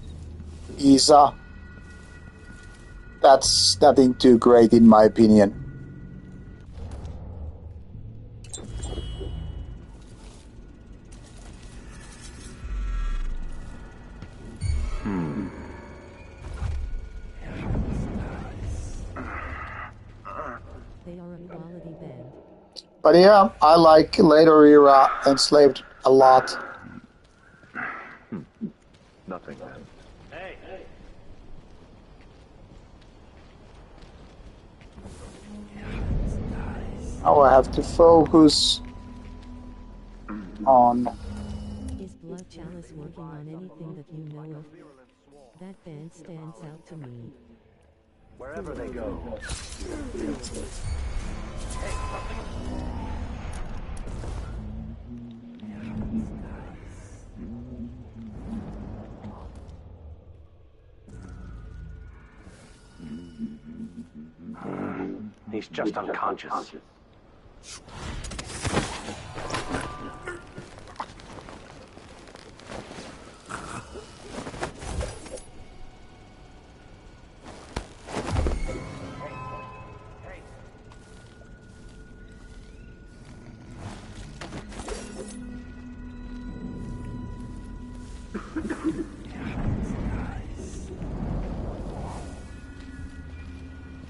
Isa. That's nothing too great in my opinion. They are a quality band. But yeah, I like later era Enslaved a lot. Nothing then. Hey! Now I have to focus on. Is Blood Chalice working on anything that you know of? That band stands out to me. Wherever they go. He's just unconscious.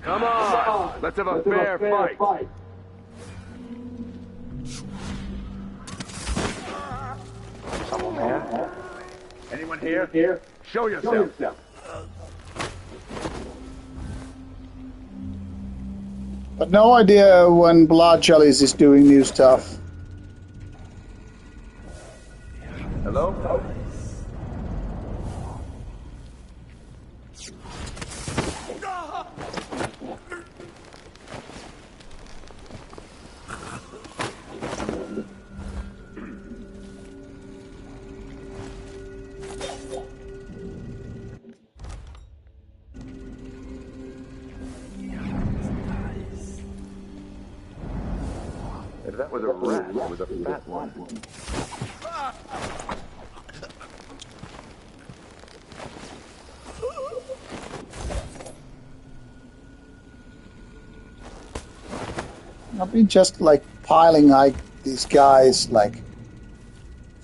Come on! Let's have a fair fight! Someone there? Anyone here? Show yourself! But no idea when Blood Chalice is doing new stuff. Hello? If that was a rat, it was a fat one. I've been just like piling like these guys like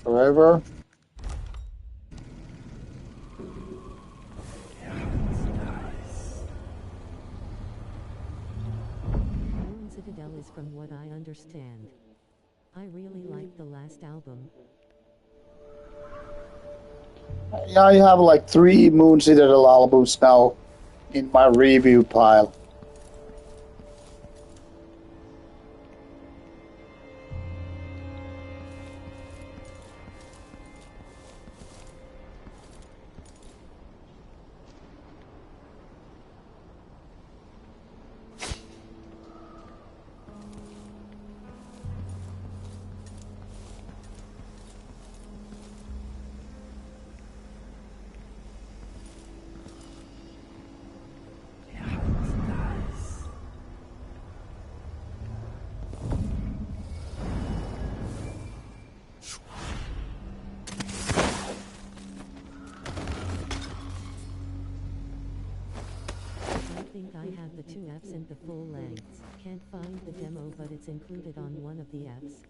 forever. Moon Citadel is from what I understand. I really like the last album. Yeah, I have like 3 Moon Citadel albums now in my review pile. I think I have the 2 Fs and the full lengths. Can't find the demo, but it's included on one of the Fs.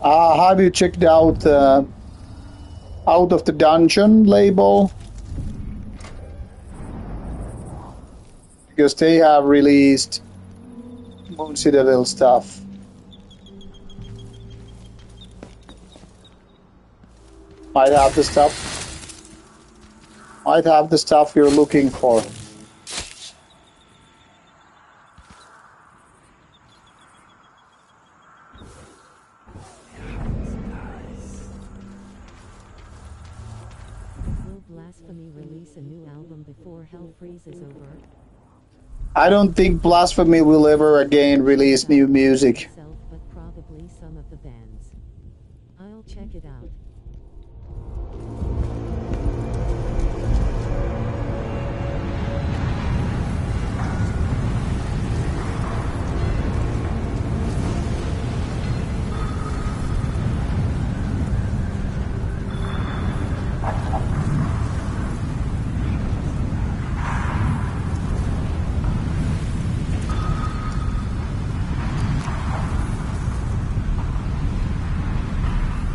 Have you checked out Out of the Dungeon label? Because they have released Moon Citadel stuff. Might have the stuff you're looking for. Will Blasphemy release a new album before Hell freezes over? I don't think Blasphemy will ever again release new music. But probably some of the bands. I'll check it out.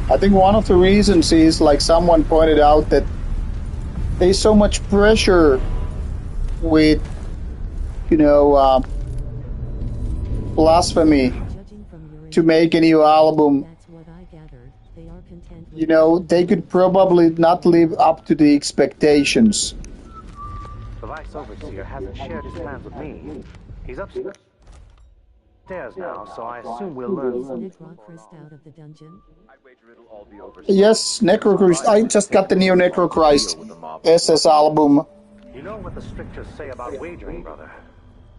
I think one of the reasons is, like someone pointed out, that there's so much pressure with, Blasphemy to make a new album. They could probably not live up to the expectations. The Vice Overseer hasn't shared his plans with me. He's upstairs now, so I assume we'll learn. Necrochrist out of the dungeon? Yes, Necrochrist. I just got the new Necrochrist SS album. You know what the strictures say about wagering, brother?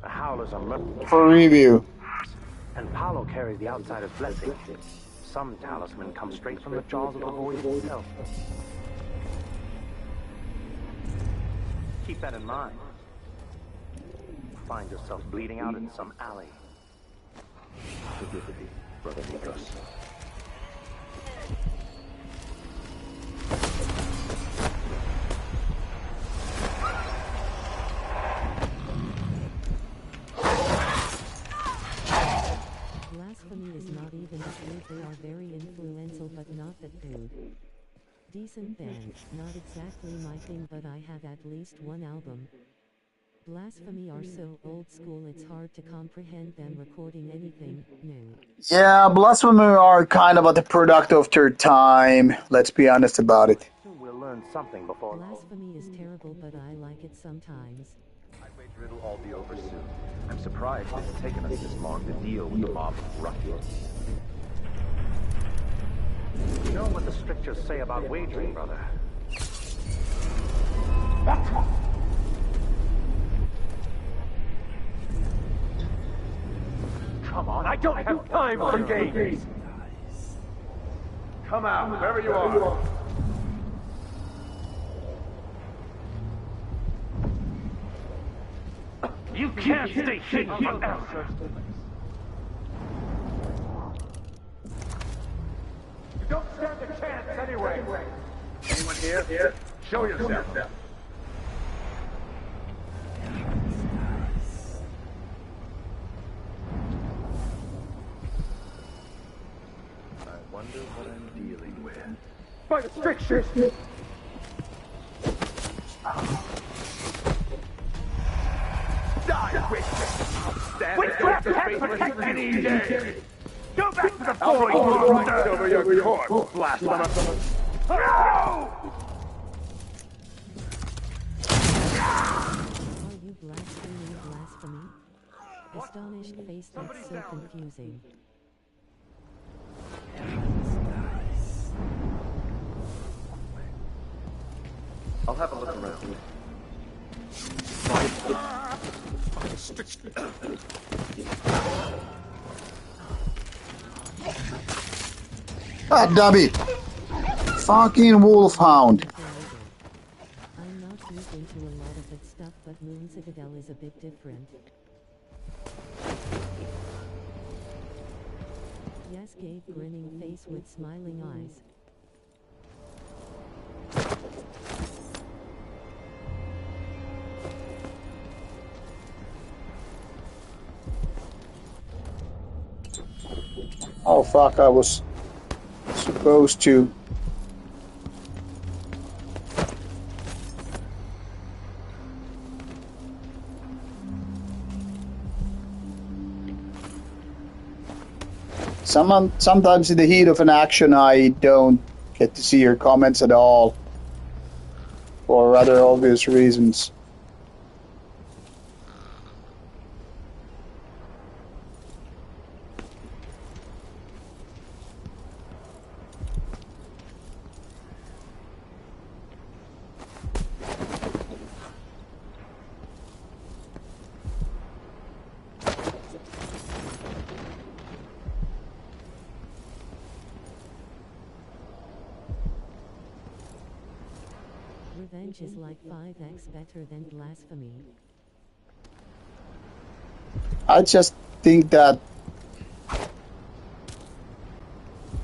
The Howlers are for review. And Paolo carries the outsider's blessing. Some talisman comes straight from the jaws of the void itself. Keep that in mind. Find yourself bleeding out in some alley. Forgive me, Brother Nikos. Blasphemy is not even good. They are very influential, but not that good. Decent band, not exactly my thing, but I have at least one album. Blasphemy are so old school it's hard to comprehend them recording anything new. Yeah, Blasphemy are kind of at the product of their time. Let's be honest about it. We'll learn something before. Blasphemy is terrible, but I like it sometimes. I wager it'll all be over soon. I'm surprised it's taken us this long to deal with the mob of ruffians. You know what the strictures say about wagering, brother? Come on, I don't have time for games! Come out, wherever you are. You can't stay hidden forever! You don't stand a chance anyway! Anyone here? Show yourself. I wonder what I'm dealing with. By the strictures! Die, witch! Witchcraft can't protect any day! Go back to the fort! Right over your corpse, blasphemer! Are you blasphemy? Astonished face, that's so confusing. I'll have a look around. God damn it! Fucking wolfhound. I'm not deep into a lot of that stuff, but Moon Citadel is a bit different. Yes, Gabe, grinning face with smiling eyes. Oh fuck, I was supposed to. Sometimes in the heat of an action, I don't get to see your comments at all, for rather obvious reasons. Revenge is like 5x better than blasphemy. I just think that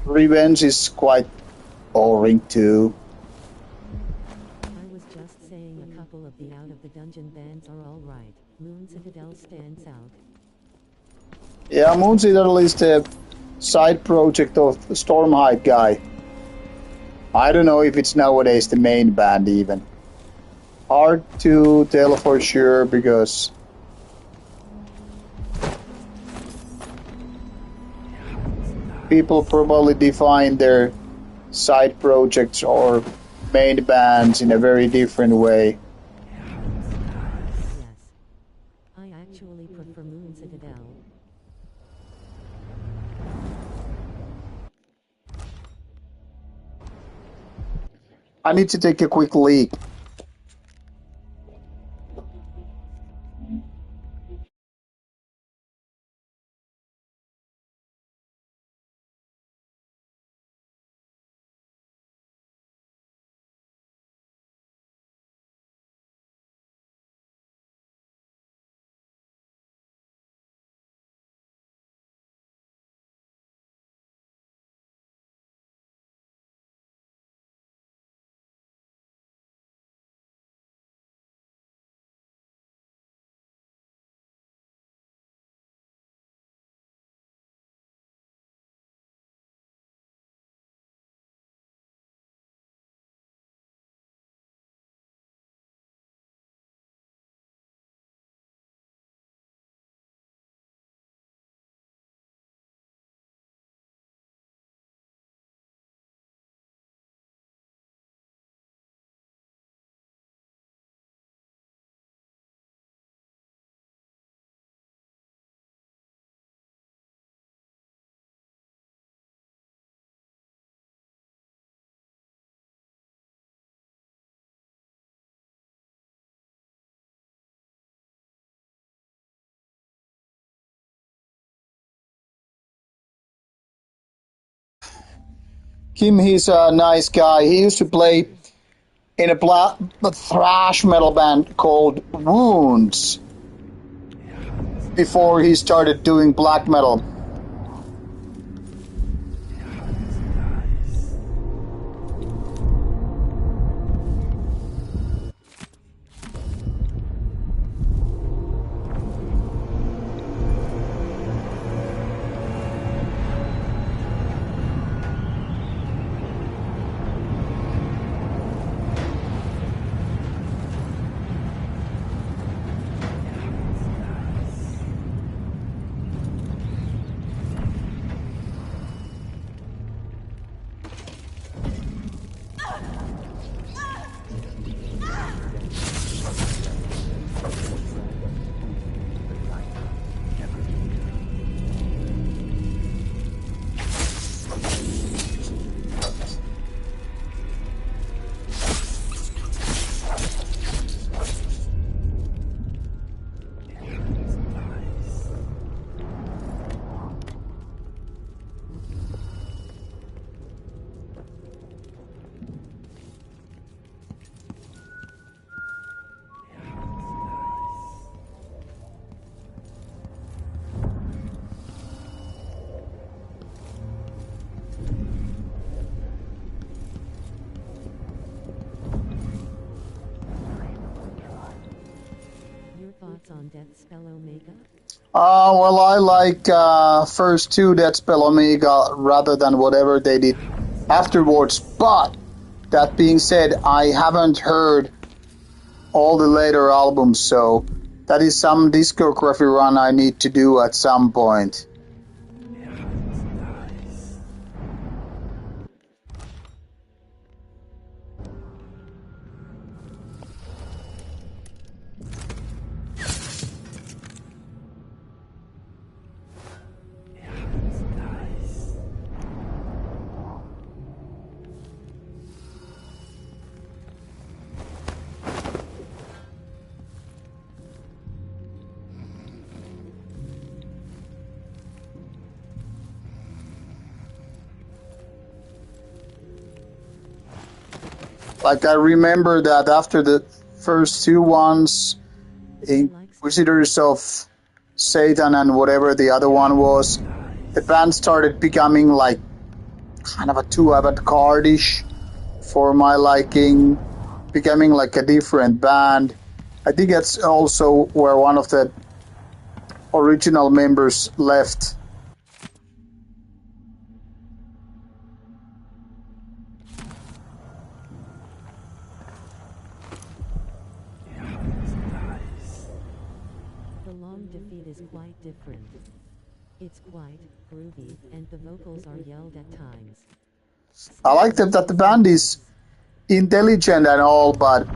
revenge is quite boring too. I was just saying a couple of the out of the dungeon bands are alright. Moon Citadel stands out. Yeah, Moon Citadel is the side project of the Stormhide guy. I don't know if it's nowadays the main band even. Hard to tell for sure because people probably define their side projects or main bands in a very different way. Yes. I actually prefer Moon Citadel. I need to take a quick leak. Kim, he's a nice guy. He used to play in a thrash metal band called Wounds before he started doing black metal. Thoughts on Death Spell Omega? Well, I like first two Death Spell Omega rather than whatever they did afterwards. But that being said, I haven't heard all the later albums, so that is some discography run I need to do at some point. Like, I remember that after the first two ones, Inquisitors of Satan and whatever the other one was, the band started becoming like kind of a too avant-garde-ish for my liking, becoming like a different band. I think that's also where one of the original members left. The long defeat is quite different. It's quite groovy, and the vocals are yelled at times. I like that the band is intelligent and all, but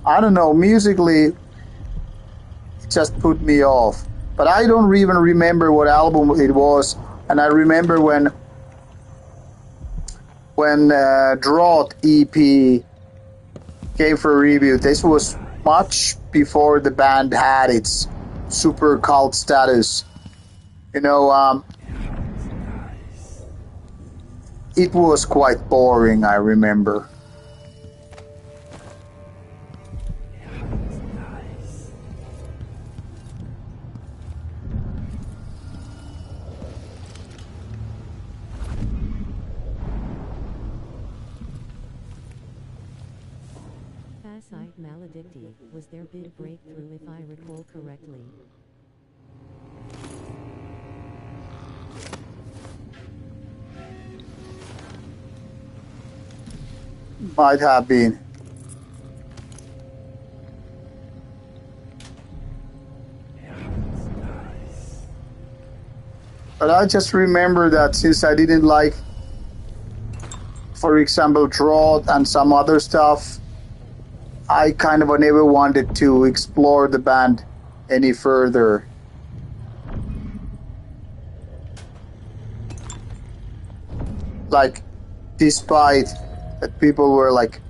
I don't know, musically it just put me off. But I don't even remember what album it was, and I remember when Drought EP came for review, this was much before the band had its super cult status. You know, it was quite boring, I remember. Facite Maledicti was their big breakthrough if I recall correctly. Might have been. But I just remember that since I didn't like, for example, Drought and some other stuff, I kind of never wanted to explore the band any further. Like, despite that people were like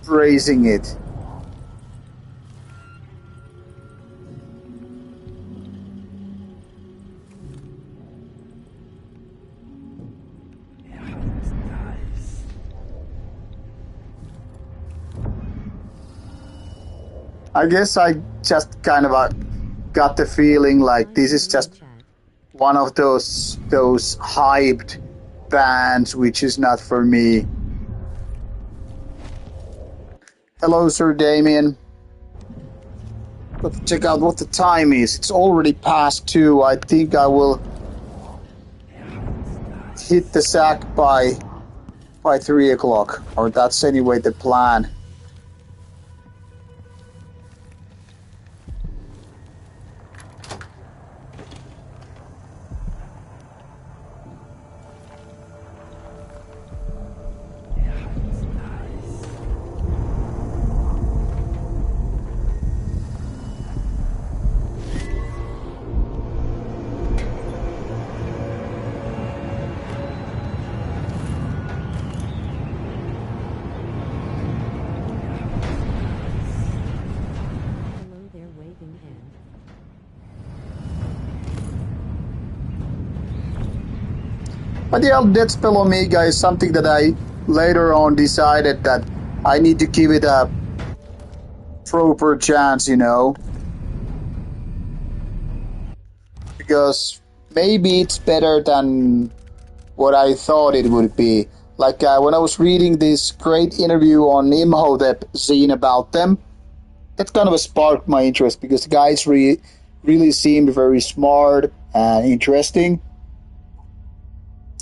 praising it. I guess I just kind of got the feeling like this is just one of those hyped bands which is not for me. Hello, Sir Damien. Let's check out what the time is. It's already past 2. I think I will hit the sack by 3 o'clock, or that's anyway the plan. But the Dead Spell Omega is something that I later on decided that I need to give it a proper chance, you know. Because maybe it's better than what I thought it would be. Like when I was reading this great interview on Imhotep zine about them, that kind of sparked my interest because the guys really seemed very smart and interesting.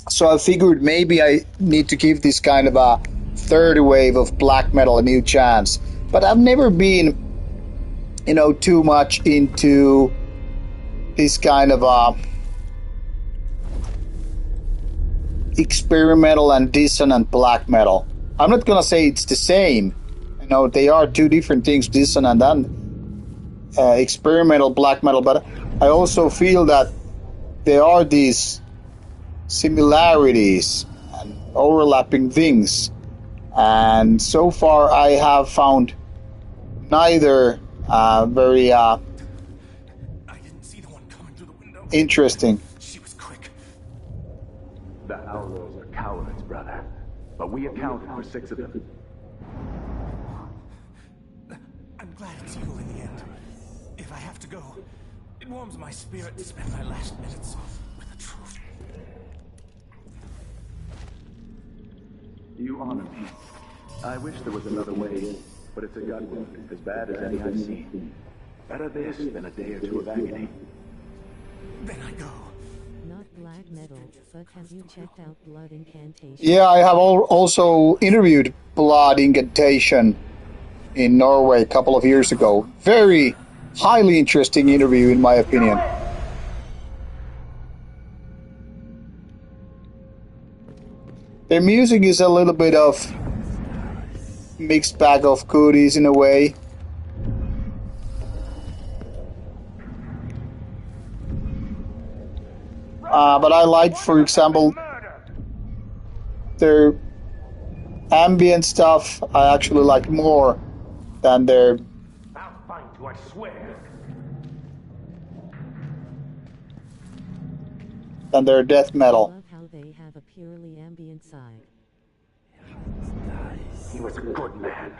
So I figured maybe I need to give this kind of a third wave of black metal a new chance. But I've never been, too much into this kind of experimental and dissonant black metal. I'm not gonna say it's the same. They are two different things, dissonant and experimental black metal. But I also feel that there are these similarities and overlapping things. And so far, I have found neither very interesting. She was quick. The Outlaws are cowards, brother. But we accounted for 6 of them. I'm glad it's you in the end. If I have to go, it warms my spirit to spend my last minutes with the truth. You honor me. I wish there was another way, but it's a gut wound, as bad as any I've seen. Better this than a day or two of agony. Then I go. Not black metal, but have you checked out Blood Incantation? Yeah, I have also interviewed Blood Incantation in Norway a couple of years ago. Very highly interesting interview, in my opinion. Their music is a little bit of mixed bag of goodies in a way. But I like, for example, their ambient stuff. I actually like more than their I'll find you, I swear. death metal. I love how they have a purely ambient side. He was a good man.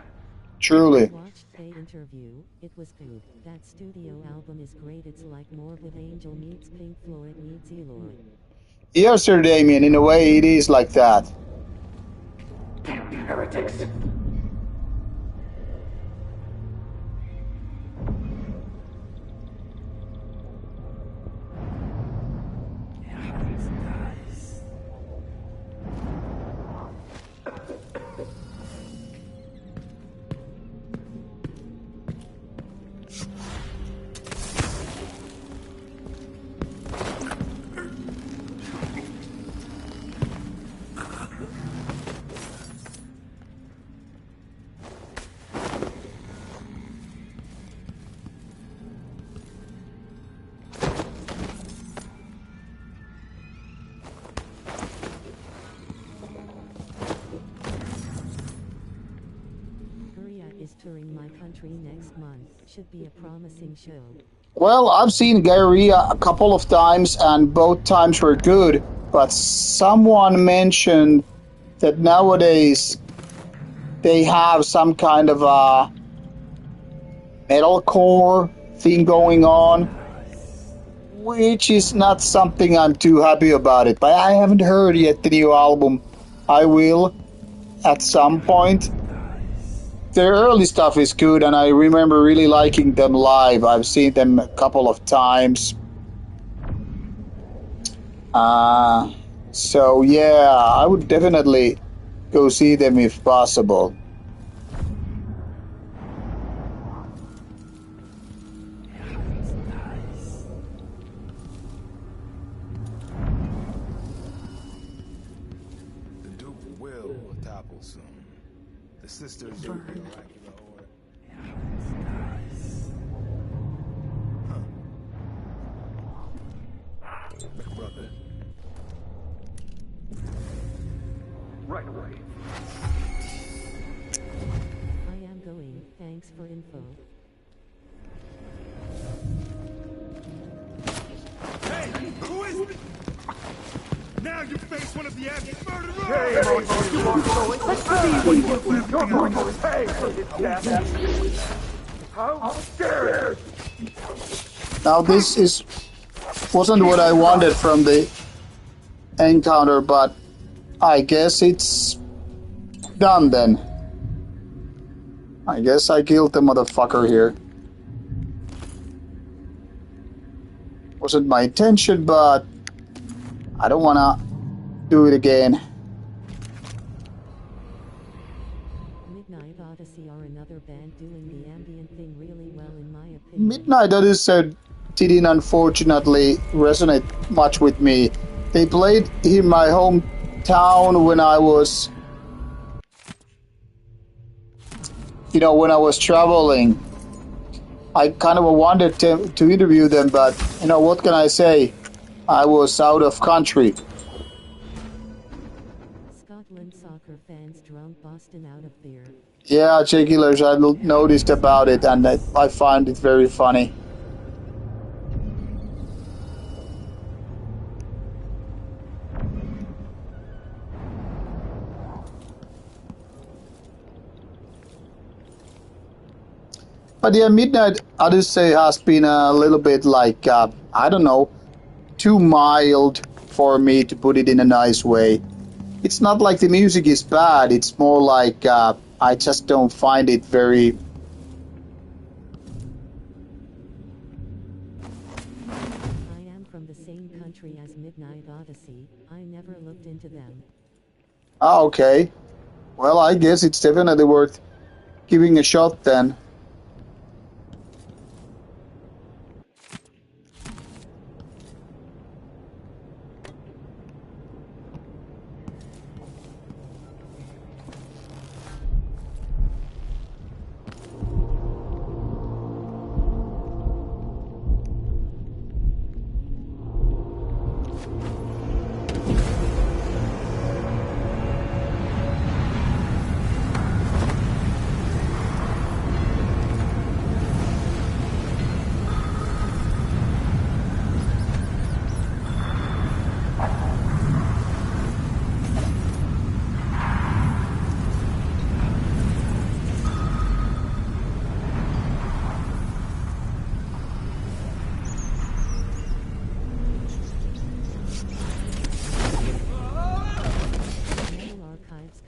Truly. I watched the interview, it was good. That studio album is great, it's like Morbid Angel meets Pink Floyd meets Eloy. Yes, Sir Damien, in a way it is like that. Damn heretics. Touring my country next month. Should be a promising show. Well, I've seen Galeria a couple of times, and both times were good. But someone mentioned that nowadays they have some kind of a metalcore thing going on, which is not something I'm too happy about it. But I haven't heard yet the new album. I will at some point. Their early stuff is good, and I remember really liking them live. I've seen them a couple of times. So yeah, I would definitely go see them if possible. The Duke will topple soon. The sisters will be regular order. Brother. Right away. I am going. Thanks for info. Hey, who is it? Now you face one of the active murderers! Hey, Moses, you are going. You're going to pay for this death. How dare you? Now this wasn't what I wanted from the encounter, but I guess it's done then. I guess I killed the motherfucker here. Wasn't my intention, but I don't wanna do it again. Midnight Odyssey are another band doing the ambient thing really well in my opinion. Midnight Odyssey didn't unfortunately resonate much with me. They played in my hometown when I was, when I was traveling. I kind of wanted to interview them, but what can I say? I was out of country. Scotland soccer fans drunk Boston out of beer. Yeah, J-Killers, I noticed about it, and I find it very funny. But yeah, Midnight Odyssey has been a little bit like, I don't know, too mild for me, to put it in a nice way. It's not like the music is bad, it's more like I just don't find it very... I am from the same country as Midnight Odyssey. I never looked into them. Ah, okay. Well, I guess it's definitely worth giving a shot then.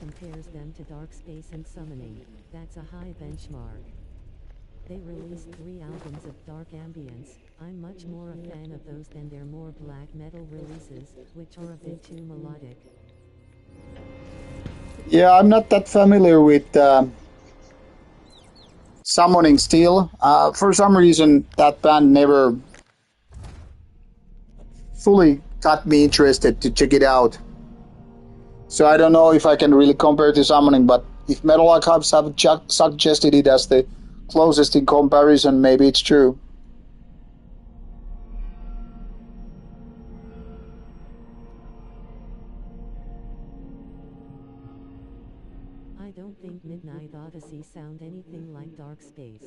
Compares them to Dark Space and Summoning. That's a high benchmark. They released 3 albums of dark ambience. I'm much more a fan of those than their more black metal releases, which are a bit too melodic. Yeah, I'm not that familiar with Summoning Steel. For some reason, that band never fully got me interested to check it out. So I don't know if I can really compare to Summoning, but if Metal Archives have suggested it as the closest in comparison, maybe it's true. I don't think Midnight Odyssey sound anything like Dark Space.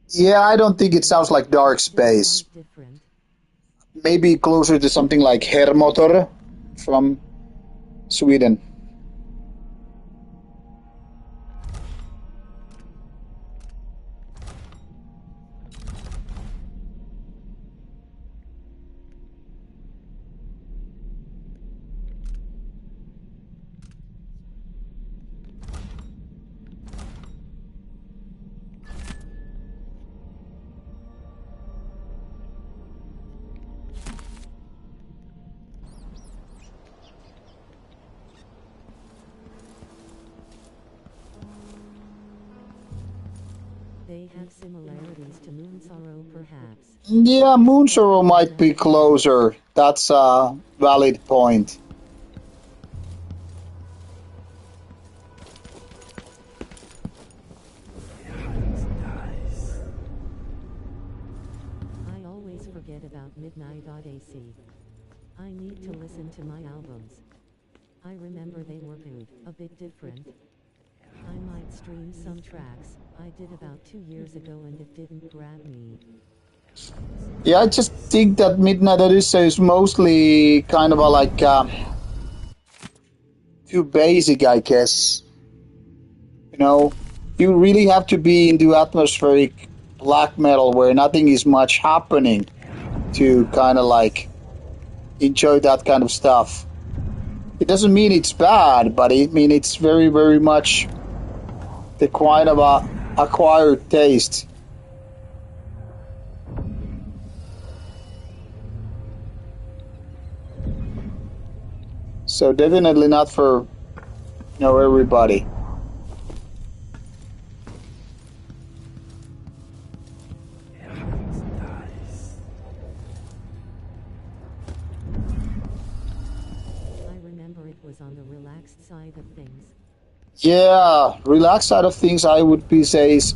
Yeah, I don't think it sounds like Dark Space. Maybe closer to something like Hermotor from Sweden. They have similarities to Moonsorrow, perhaps. Yeah, Moonsorrow might be closer. That's a valid point. I always forget about Midnight Odyssey. I need to listen to my albums. I remember they were good, a bit different. I might stream some tracks. I did about 2 years ago and it didn't grab me. Yeah, I just think that Midnight Odyssey is mostly kind of a like too basic, I guess. You know, you really have to be into atmospheric black metal where nothing is much happening to kind of like enjoy that kind of stuff. It doesn't mean it's bad, but it means it's very, very much the kind of a acquired taste. So definitely not for everybody. I remember it was on the relaxed side of things. Yeah, relaxed side of things I would be say is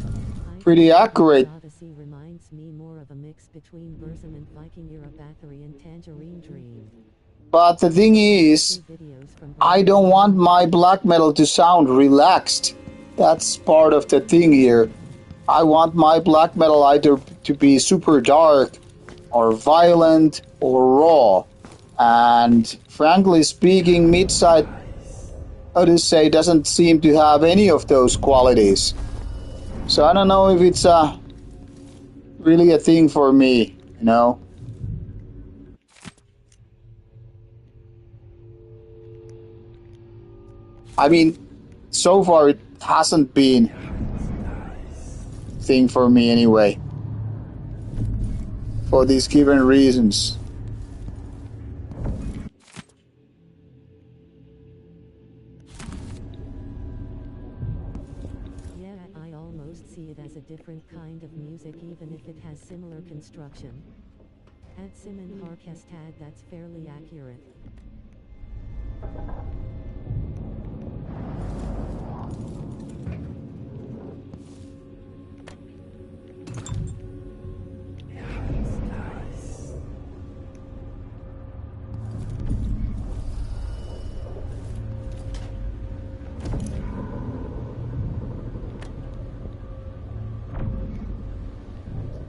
pretty accurate. Odyssey reminds me more of a mix between Burzum and Viking era Bathory and Tangerine Dream. But the thing is, I don't want my black metal to sound relaxed. That's part of the thing here. I want my black metal either to be super dark or violent or raw. And frankly speaking, Midside Odyssey doesn't seem to have any of those qualities. So I don't know if it's really a thing for me, I mean, so far it hasn't been a thing for me anyway. For these given reasons. Yeah, I almost see it as a different kind of music even if it has similar construction. At Simon Harkestad, that's fairly accurate.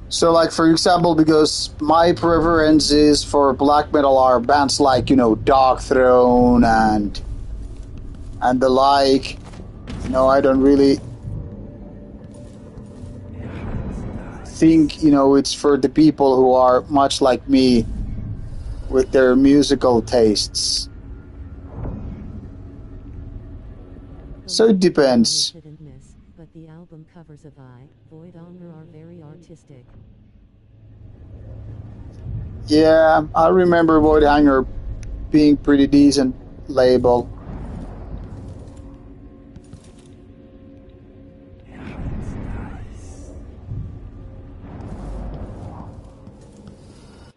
So, like, for example, because my preferences for black metal are bands like, Dark Throne and the like, I don't really think, it's for the people who are much like me with their musical tastes. So it depends. But the album covers of Void Hunger are very artistic. Yeah, I remember Void Hanger being pretty decent label.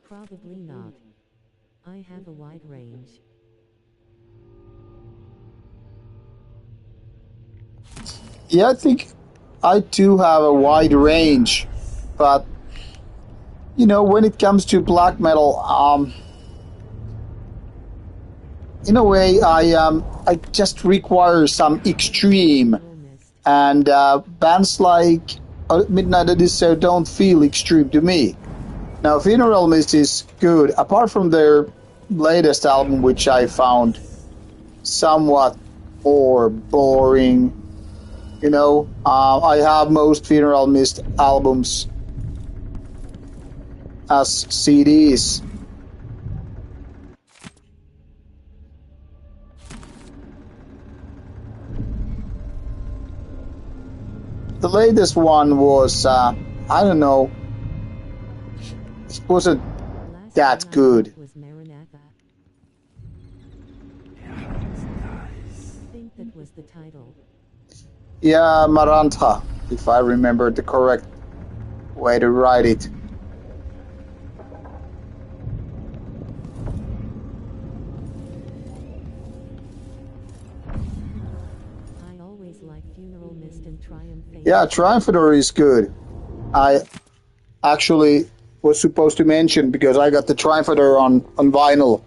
Probably not. I have a wide range. Yeah, I think I do have a wide range, but when it comes to black metal, in a way, I just require some extreme, and bands like Midnight Odyssey don't feel extreme to me. Now, Funeral Mist is good, apart from their latest album, which I found somewhat more boring. I have most Funeral Mist albums as CDs. The latest one was, I don't know, it wasn't that good. I think that was the title. Yeah, Marantha, if I remember the correct way to write it. I always like Funeral Mist and Triumph. Yeah, Triumphator is good. I actually was supposed to mention because I got the Triumphator on vinyl.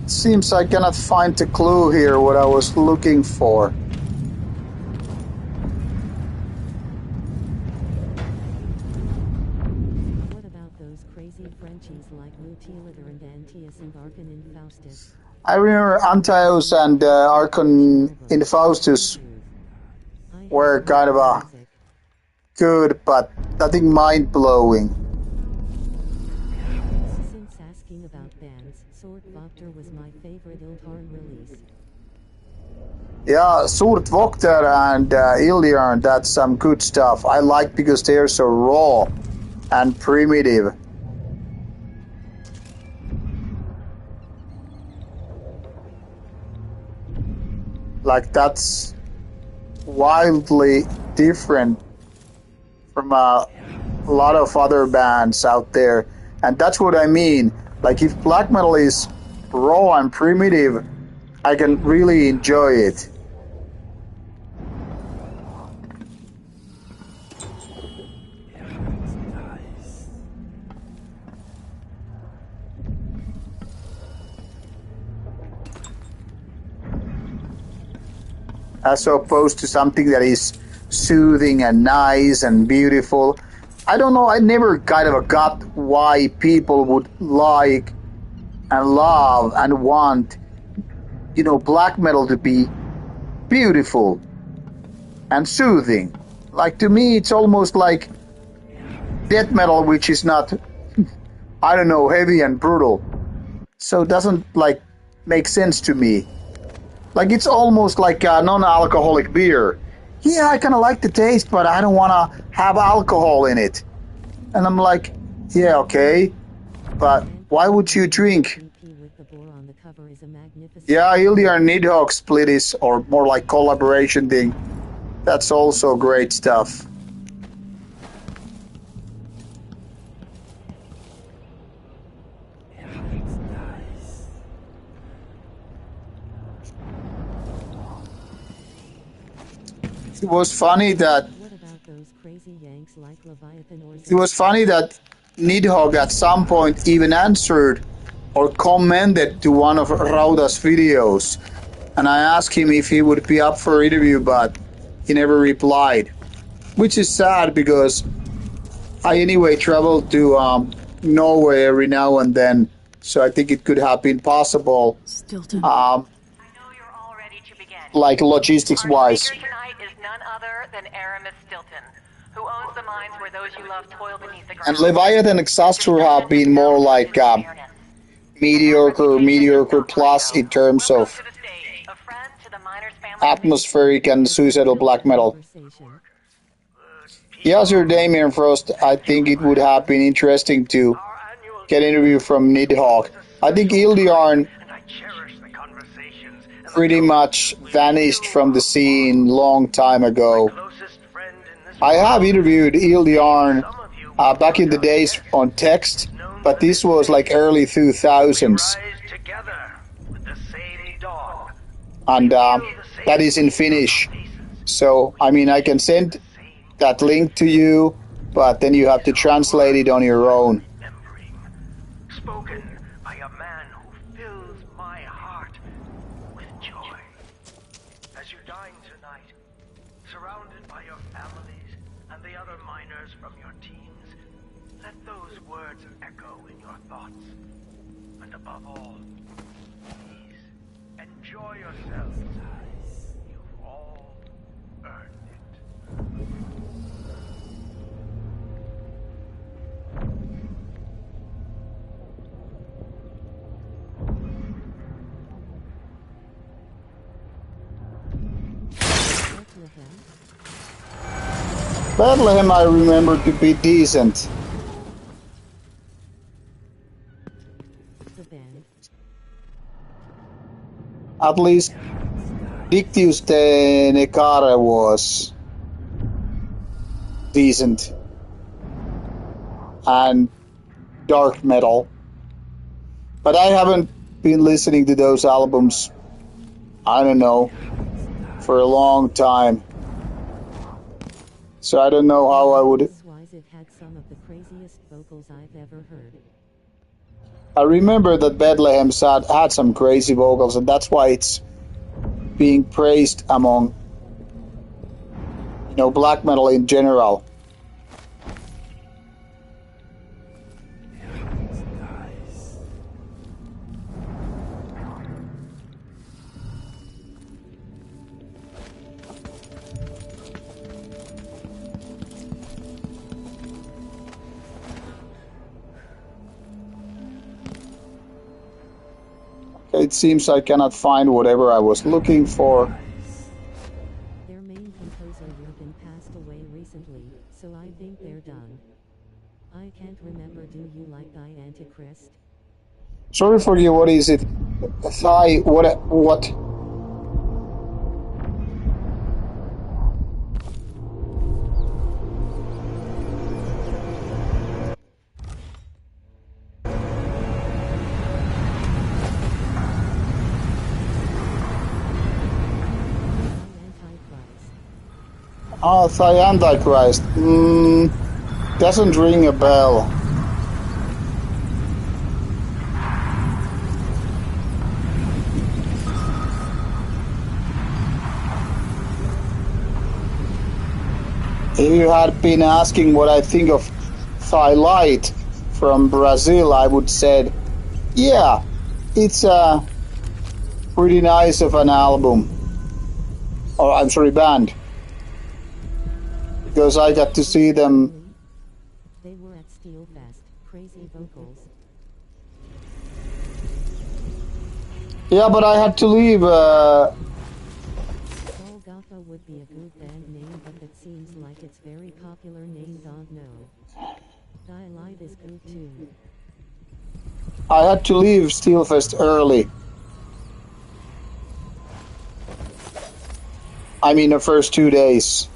Seems I cannot find the clue here what I was looking for. What about those crazy Frenchies like Mutilator and Antius and Arcan in Faustus? I remember Antaeus and Archon in Faustus were kind of good, but nothing mind-blowing. Since asking about bands, Sword Voctor was my favorite Ildharn release. Yeah, Sword Voctor and Illiarn, that's some good stuff. I like because they're so raw and primitive. Like, that's wildly different from a lot of other bands out there. And that's what I mean. Like, if black metal is raw and primitive, I can really enjoy it. As opposed to something that is soothing and nice and beautiful. I don't know, I never kind of got why people would like and love and want, black metal to be beautiful and soothing. Like, to me, it's almost like death metal, which is not, I don't know, heavy and brutal. So it doesn't, make sense to me. Like, it's almost like a non-alcoholic beer. Yeah, I kind of like the taste, but I don't want to have alcohol in it. And I'm like, yeah, okay, but why would you drink? Yeah, Ilya and Nidhogg split is, or more like collaboration thing. That's also great stuff. It was funny that Nidhogg at some point even answered or commented to one of Rauta's videos, and I asked him if he would be up for interview, but he never replied, which is sad because I anyway travel to Norway every now and then, so I think it could have been possible. Stilton. Like logistics-wise. And Leviathan and Exhaustor have been more like mediocre plus in terms of atmospheric and suicidal black metal. Yeah, Sir Damien Frost, I think it would have been interesting to get an interview from Nidhogg. I think Ildiarn pretty much vanished from the scene long time ago. I have interviewed Ildiarn back in the days on text, but this was like early 2000s. And that is in Finnish. So, I mean, I can send that link to you, but then you have to translate it on your own. Bethlehem I remember to be decent. At least Dictius de Necare was decent. And dark metal. But I haven't been listening to those albums, I don't know, for a long time. So I don't know how I would. It had some of the craziest vocals I've ever heard. I remember that Bethlehem had some crazy vocals, and that's why it's being praised among, black metal in general. it seems I cannot find whatever I was looking for. Their main composer Jurgen passed away recently, so I think they're done. I can't remember. Do you like Thy Antichrist? Sorry for you, what is it? Thigh, what? Oh, Thigh Antichrist. Doesn't ring a bell. If you had been asking what I think of Thigh Light from Brazil, I would said, yeah, it's a pretty nice of an album. Or I'm sorry, band. Because I got to see them. They were at Steelfest. Crazy vocals. Yeah, but I had to leave. Golgotha would be a good band name, but it seems like it's very popular name. Don't know. Die Light is good too. I had to leave Steelfest early. I mean, the first 2 days.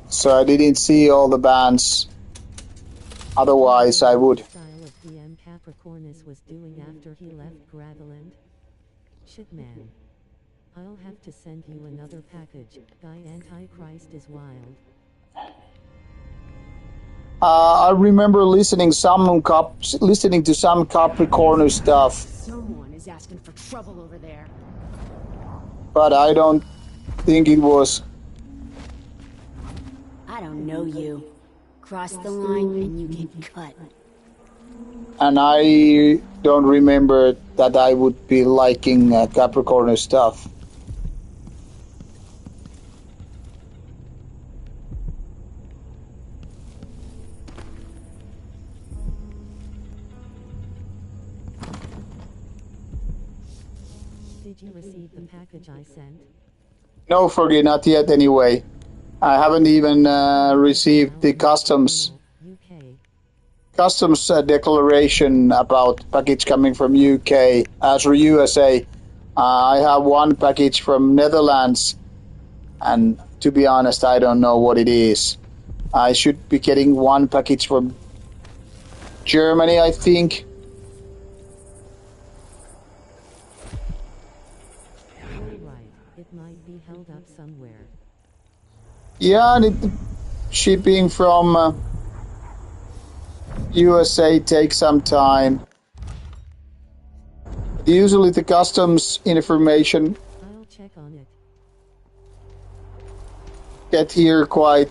So I didn't see all the bands. Otherwise, I would. Style of PM Capricornus was doing after he left Graveland. Shit, man. I'll have to send you another package. Guy Antichrist is wild. I remember listening to some Capricornus stuff. Someone is asking for trouble over there. But I don't think it was. I don't know you. Cross the line and you get cut. And I don't remember that I would be liking Capricornus stuff. Did you receive the package I sent? No, Fergie, not yet anyway. I haven't even received the customs declaration about package coming from UK. As for USA, I have one package from Netherlands, and to be honest, I don't know what it is. I should be getting one package from Germany, I think. Right. It might be held up somewhere. Yeah, and shipping from USA takes some time. Usually the customs information I'll check on it. get here quite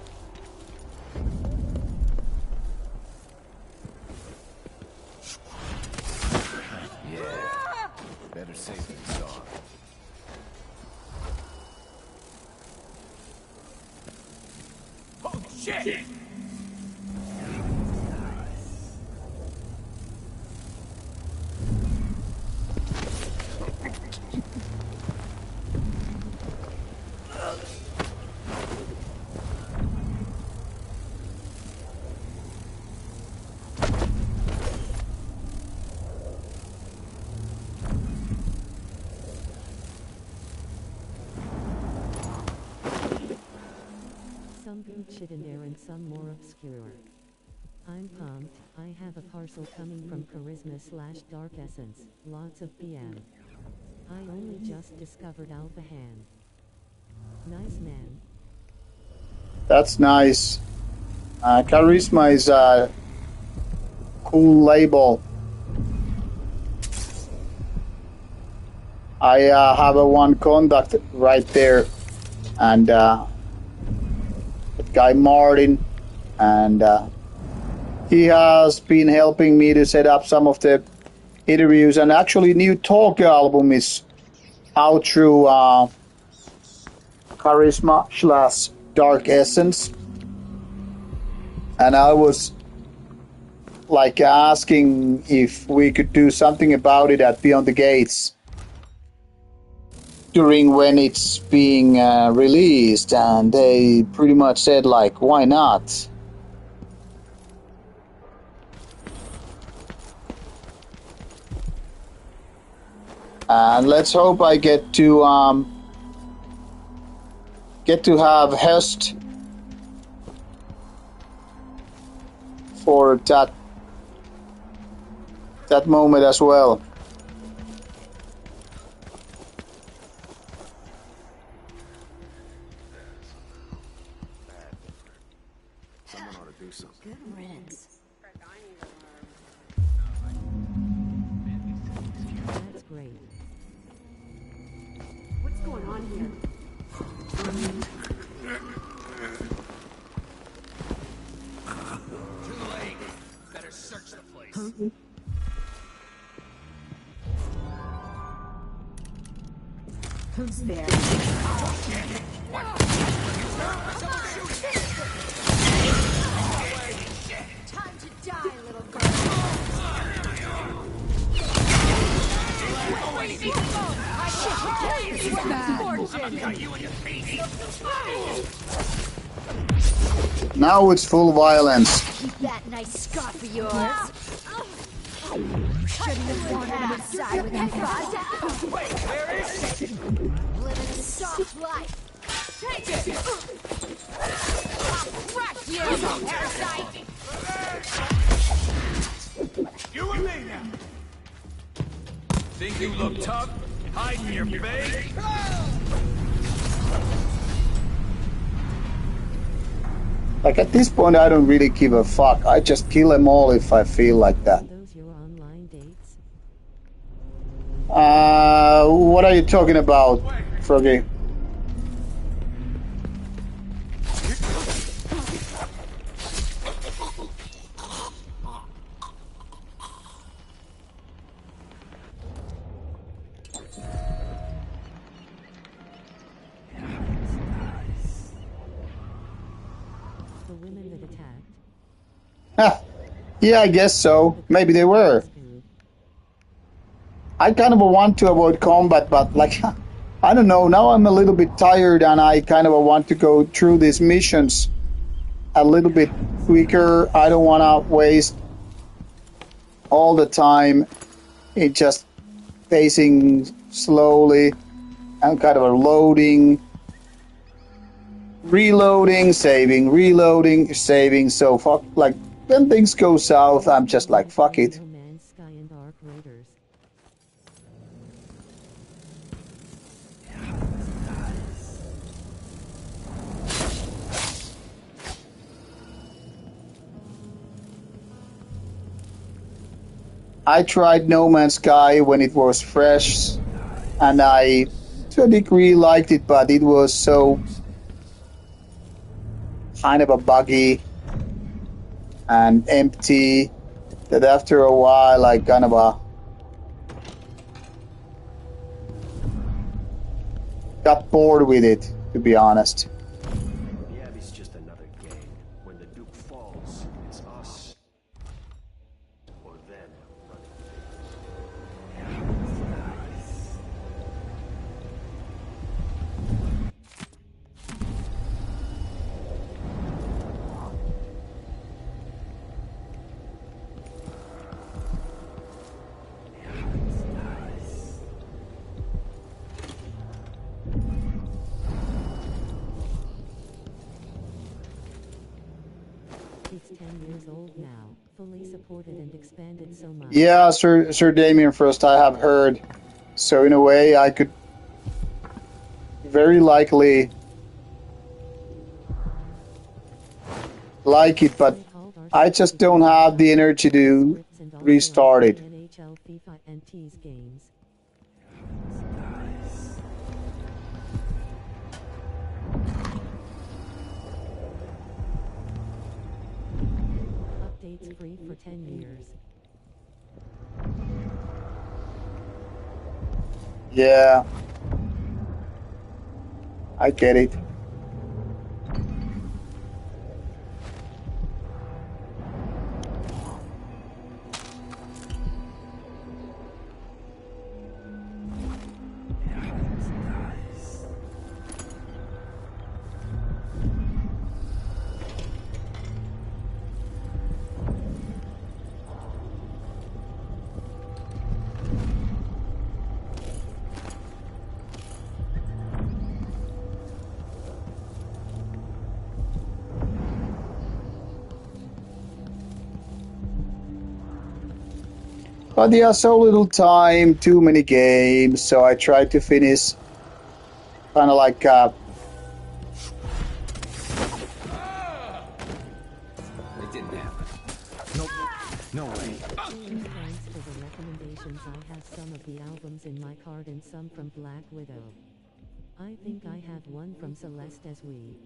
Better safe than sorry. Oh shit! Some good shit in there and some more obscure. I'm pumped. I have a parcel coming from Charisma/Dark Essence. Lots of PM. I only just discovered Alpha Hand. Nice, man. That's nice. Charisma is a cool label. I have a one contact right there, and. The guy Martin, and He has been helping me to set up some of the interviews, and actually new talk album is out through Charisma / Dark Essence. And I was like asking if we could do something about it at Beyond the Gates during when it's being released, and they pretty much said like, why not? And let's hope I get to have Hest for that moment as well. Someone ought to do something. Good riddance. That's great. What's going on here? Too late. Better search the place. Who's there? Time to die, little girl. Now it's full violence. Keep that nice scarf of yours. Shouldn't have wanted him inside with that buzz. Wait, where is she? Living a soft life. Take it! Right here, parasite! You and me now. Think you look tough? Hiding your face? Like at this point, I don't really give a fuck. I just kill them all if I feel like that. Are those your online dates? What are you talking about, Froggy? The women that attacked? Yeah, I guess so. Maybe they were. I kind of want to avoid combat, but like, I don't know. Now I'm a little bit tired, and I kind of want to go through these missions a little bit quicker. I don't want to waste all the time in just pacing slowly and kind of loading, reloading, saving, reloading, saving. So fuck, like when things go south, I'm just like, fuck it. No Man's Sky and Ark Raiders. I tried No Man's Sky when it was fresh, and I, to a degree, liked it, but it was so kind of a buggy and empty that after a while I kind of got bored with it, to be honest. The Abbey's just another game. When the Duke falls, it's us or them running It's 10 years old now, fully supported and expanded so much. Yeah, Sir Damien Frost, I have heard. So in a way, I could very likely like it, but I just don't have the energy to restart it. NHL, FIFA, and T's games. Updates for for 10 years. Yeah. I get it. But yeah, so little time, too many games, so I tried to finish kind of like It didn't happen. Nope. No way. Thanks for the recommendations. I have some of the albums in my card and some from Black Widow. I think I have one from Celeste as we.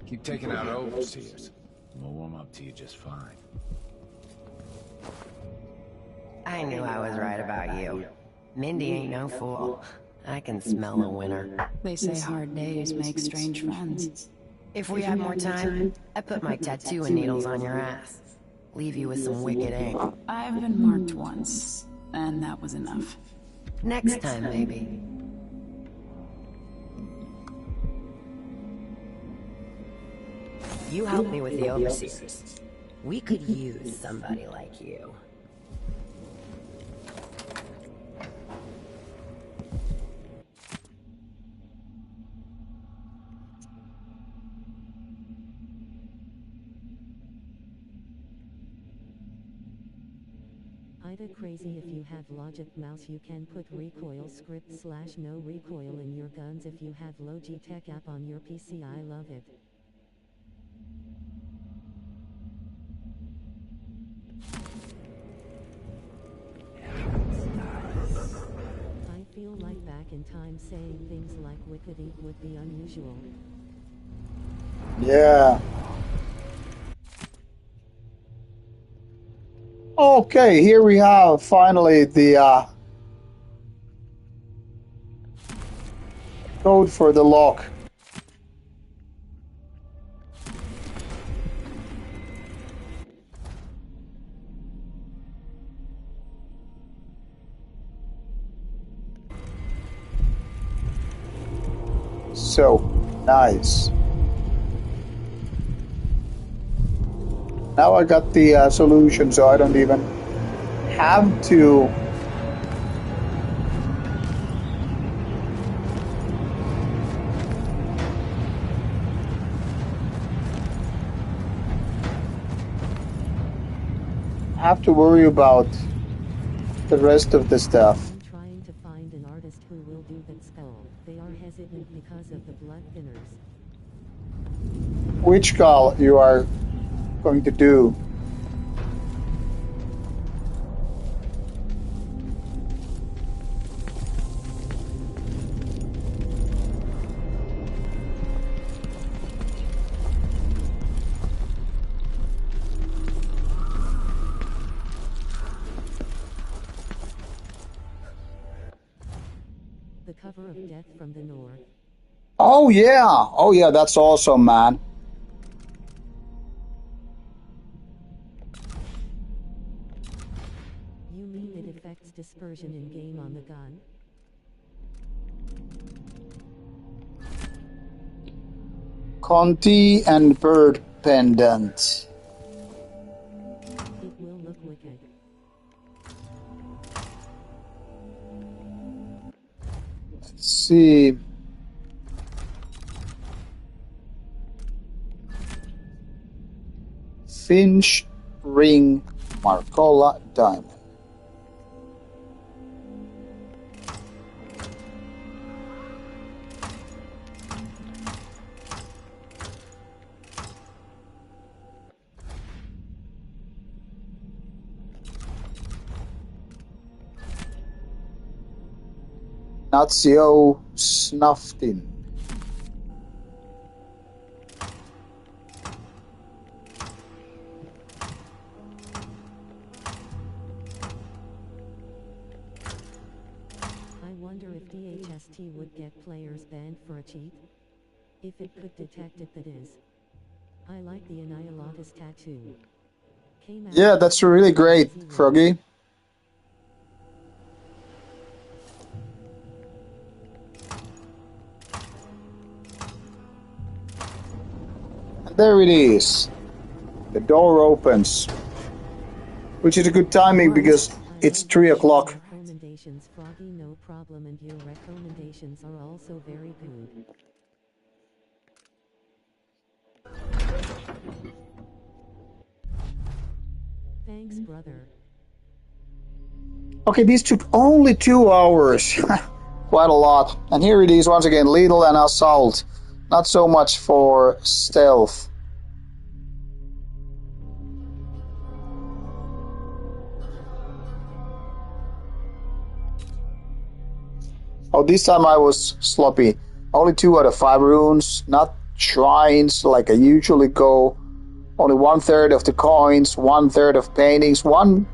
Keep taking out overseers. We'll warm up to you just fine. I knew I was right about you. Mindy ain't no fool. I can smell a winner. They say hard days make strange friends. If we had more time, I'd put my tattoo and needles on your ass. Leave you with some wicked ink. I've been marked once, and that was enough. Next time, maybe. You helped me with the overseers. We could use somebody like you. Ida crazy. If you have logic mouse you can put recoil script / no recoil in your guns. If you have Logitech app on your PC I love it. I feel like back in time saying things like wicked ink would be unusual. Yeah. Okay, here we have finally the code for the lock. So nice. Now I got the solution, so I don't even have to worry about the rest of the stuff. I'm trying to find an artist who will do that skull. They are hesitant because of the blood thinners. Which skull you are going to do? The cover of Death from the North. Oh yeah, that's awesome, man. You mean it affects dispersion in game on the gun? Conti and bird pendant. It will look wicked. Let's see. Finch ring Marcola diamond. Nazio snuffed in. I wonder if DHST would get players banned for a cheat? If it could detect it, that is. I like the Annihilatus tattoo. Yeah, that's really great, Froggy. And there it is. The door opens. Which is a good timing because it's 3 o'clock. Recommendations, Froggy, no problem, and your recommendations are also very good. Thanks, brother. Okay, these took only 2 hours. Quite a lot. And here it is once again, lethal and assault. Not so much for stealth. Oh, this time I was sloppy. Only 2 out of 5 runes, not shrines like I usually go. Only 1/3 of the coins, 1/3 of paintings, 1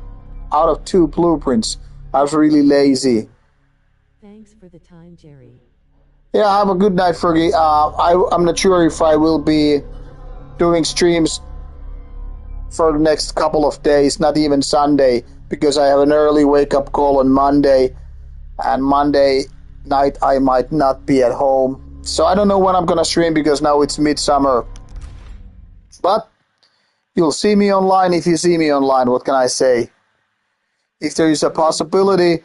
out of 2 blueprints. I was really lazy. Thanks for the time, Jerry. Yeah, have a good night, Fergie. I'm not sure if I will be doing streams for the next couple of days, not even Sunday, because I have an early wake-up call on Monday, and Monday night I might not be at home. So I don't know when I'm gonna stream because now it's midsummer. But you'll see me online if you see me online, what can I say? If there is a possibility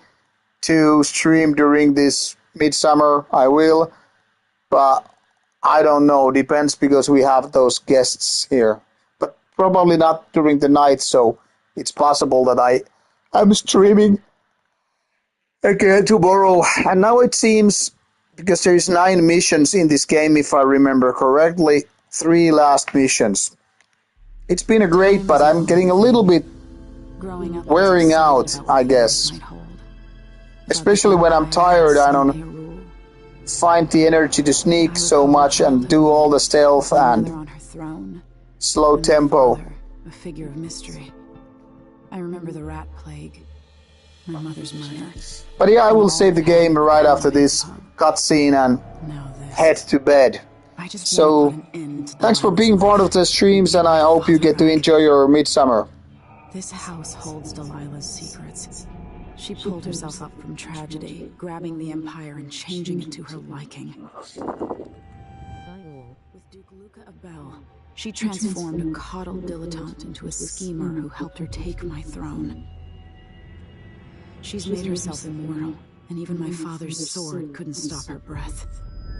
to stream during this midsummer, I will. But I don't know, depends because we have those guests here. But probably not during the night, so it's possible that I'm streaming again tomorrow. And now it seems, because there is 9 missions in this game, if I remember correctly, 3 last missions. It's been a great, but I'm getting a little bit wearing out, I guess. Especially when I'm tired, I don't find the energy to sneak so much and do all the stealth and slow tempo. A figure of mystery. I remember the rat plague, my mother's murder. But yeah, I will save the game right after this cutscene and head to bed. So, thanks for being part of the streams, and I hope you get to enjoy your midsummer. This house holds Delilah's secrets. She pulled herself up from tragedy, grabbing the Empire and changing it to her liking. With Duke Luca Abel, she transformed a coddled dilettante into a schemer who helped her take my throne. She's made herself immortal, and even my father's sword couldn't stop her breath.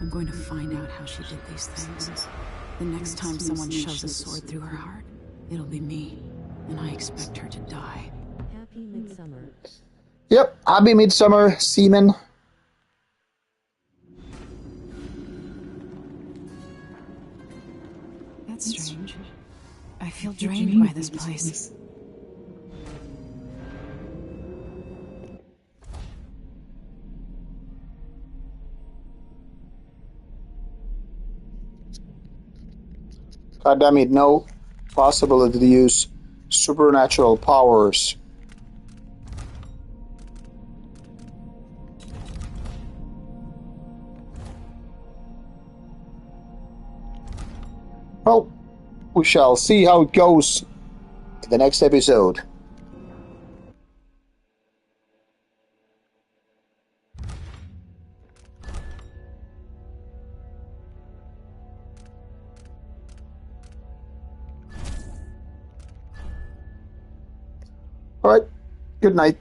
I'm going to find out how she did these things. The next time someone shoves a sword through her heart, it'll be me, and I expect her to die. Happy midsummer. Yep, happy midsummer, seaman. That's strange. I feel drained by this place. God damn it, no possibility to use supernatural powers. Well, we shall see how it goes in the next episode. Alright, good night.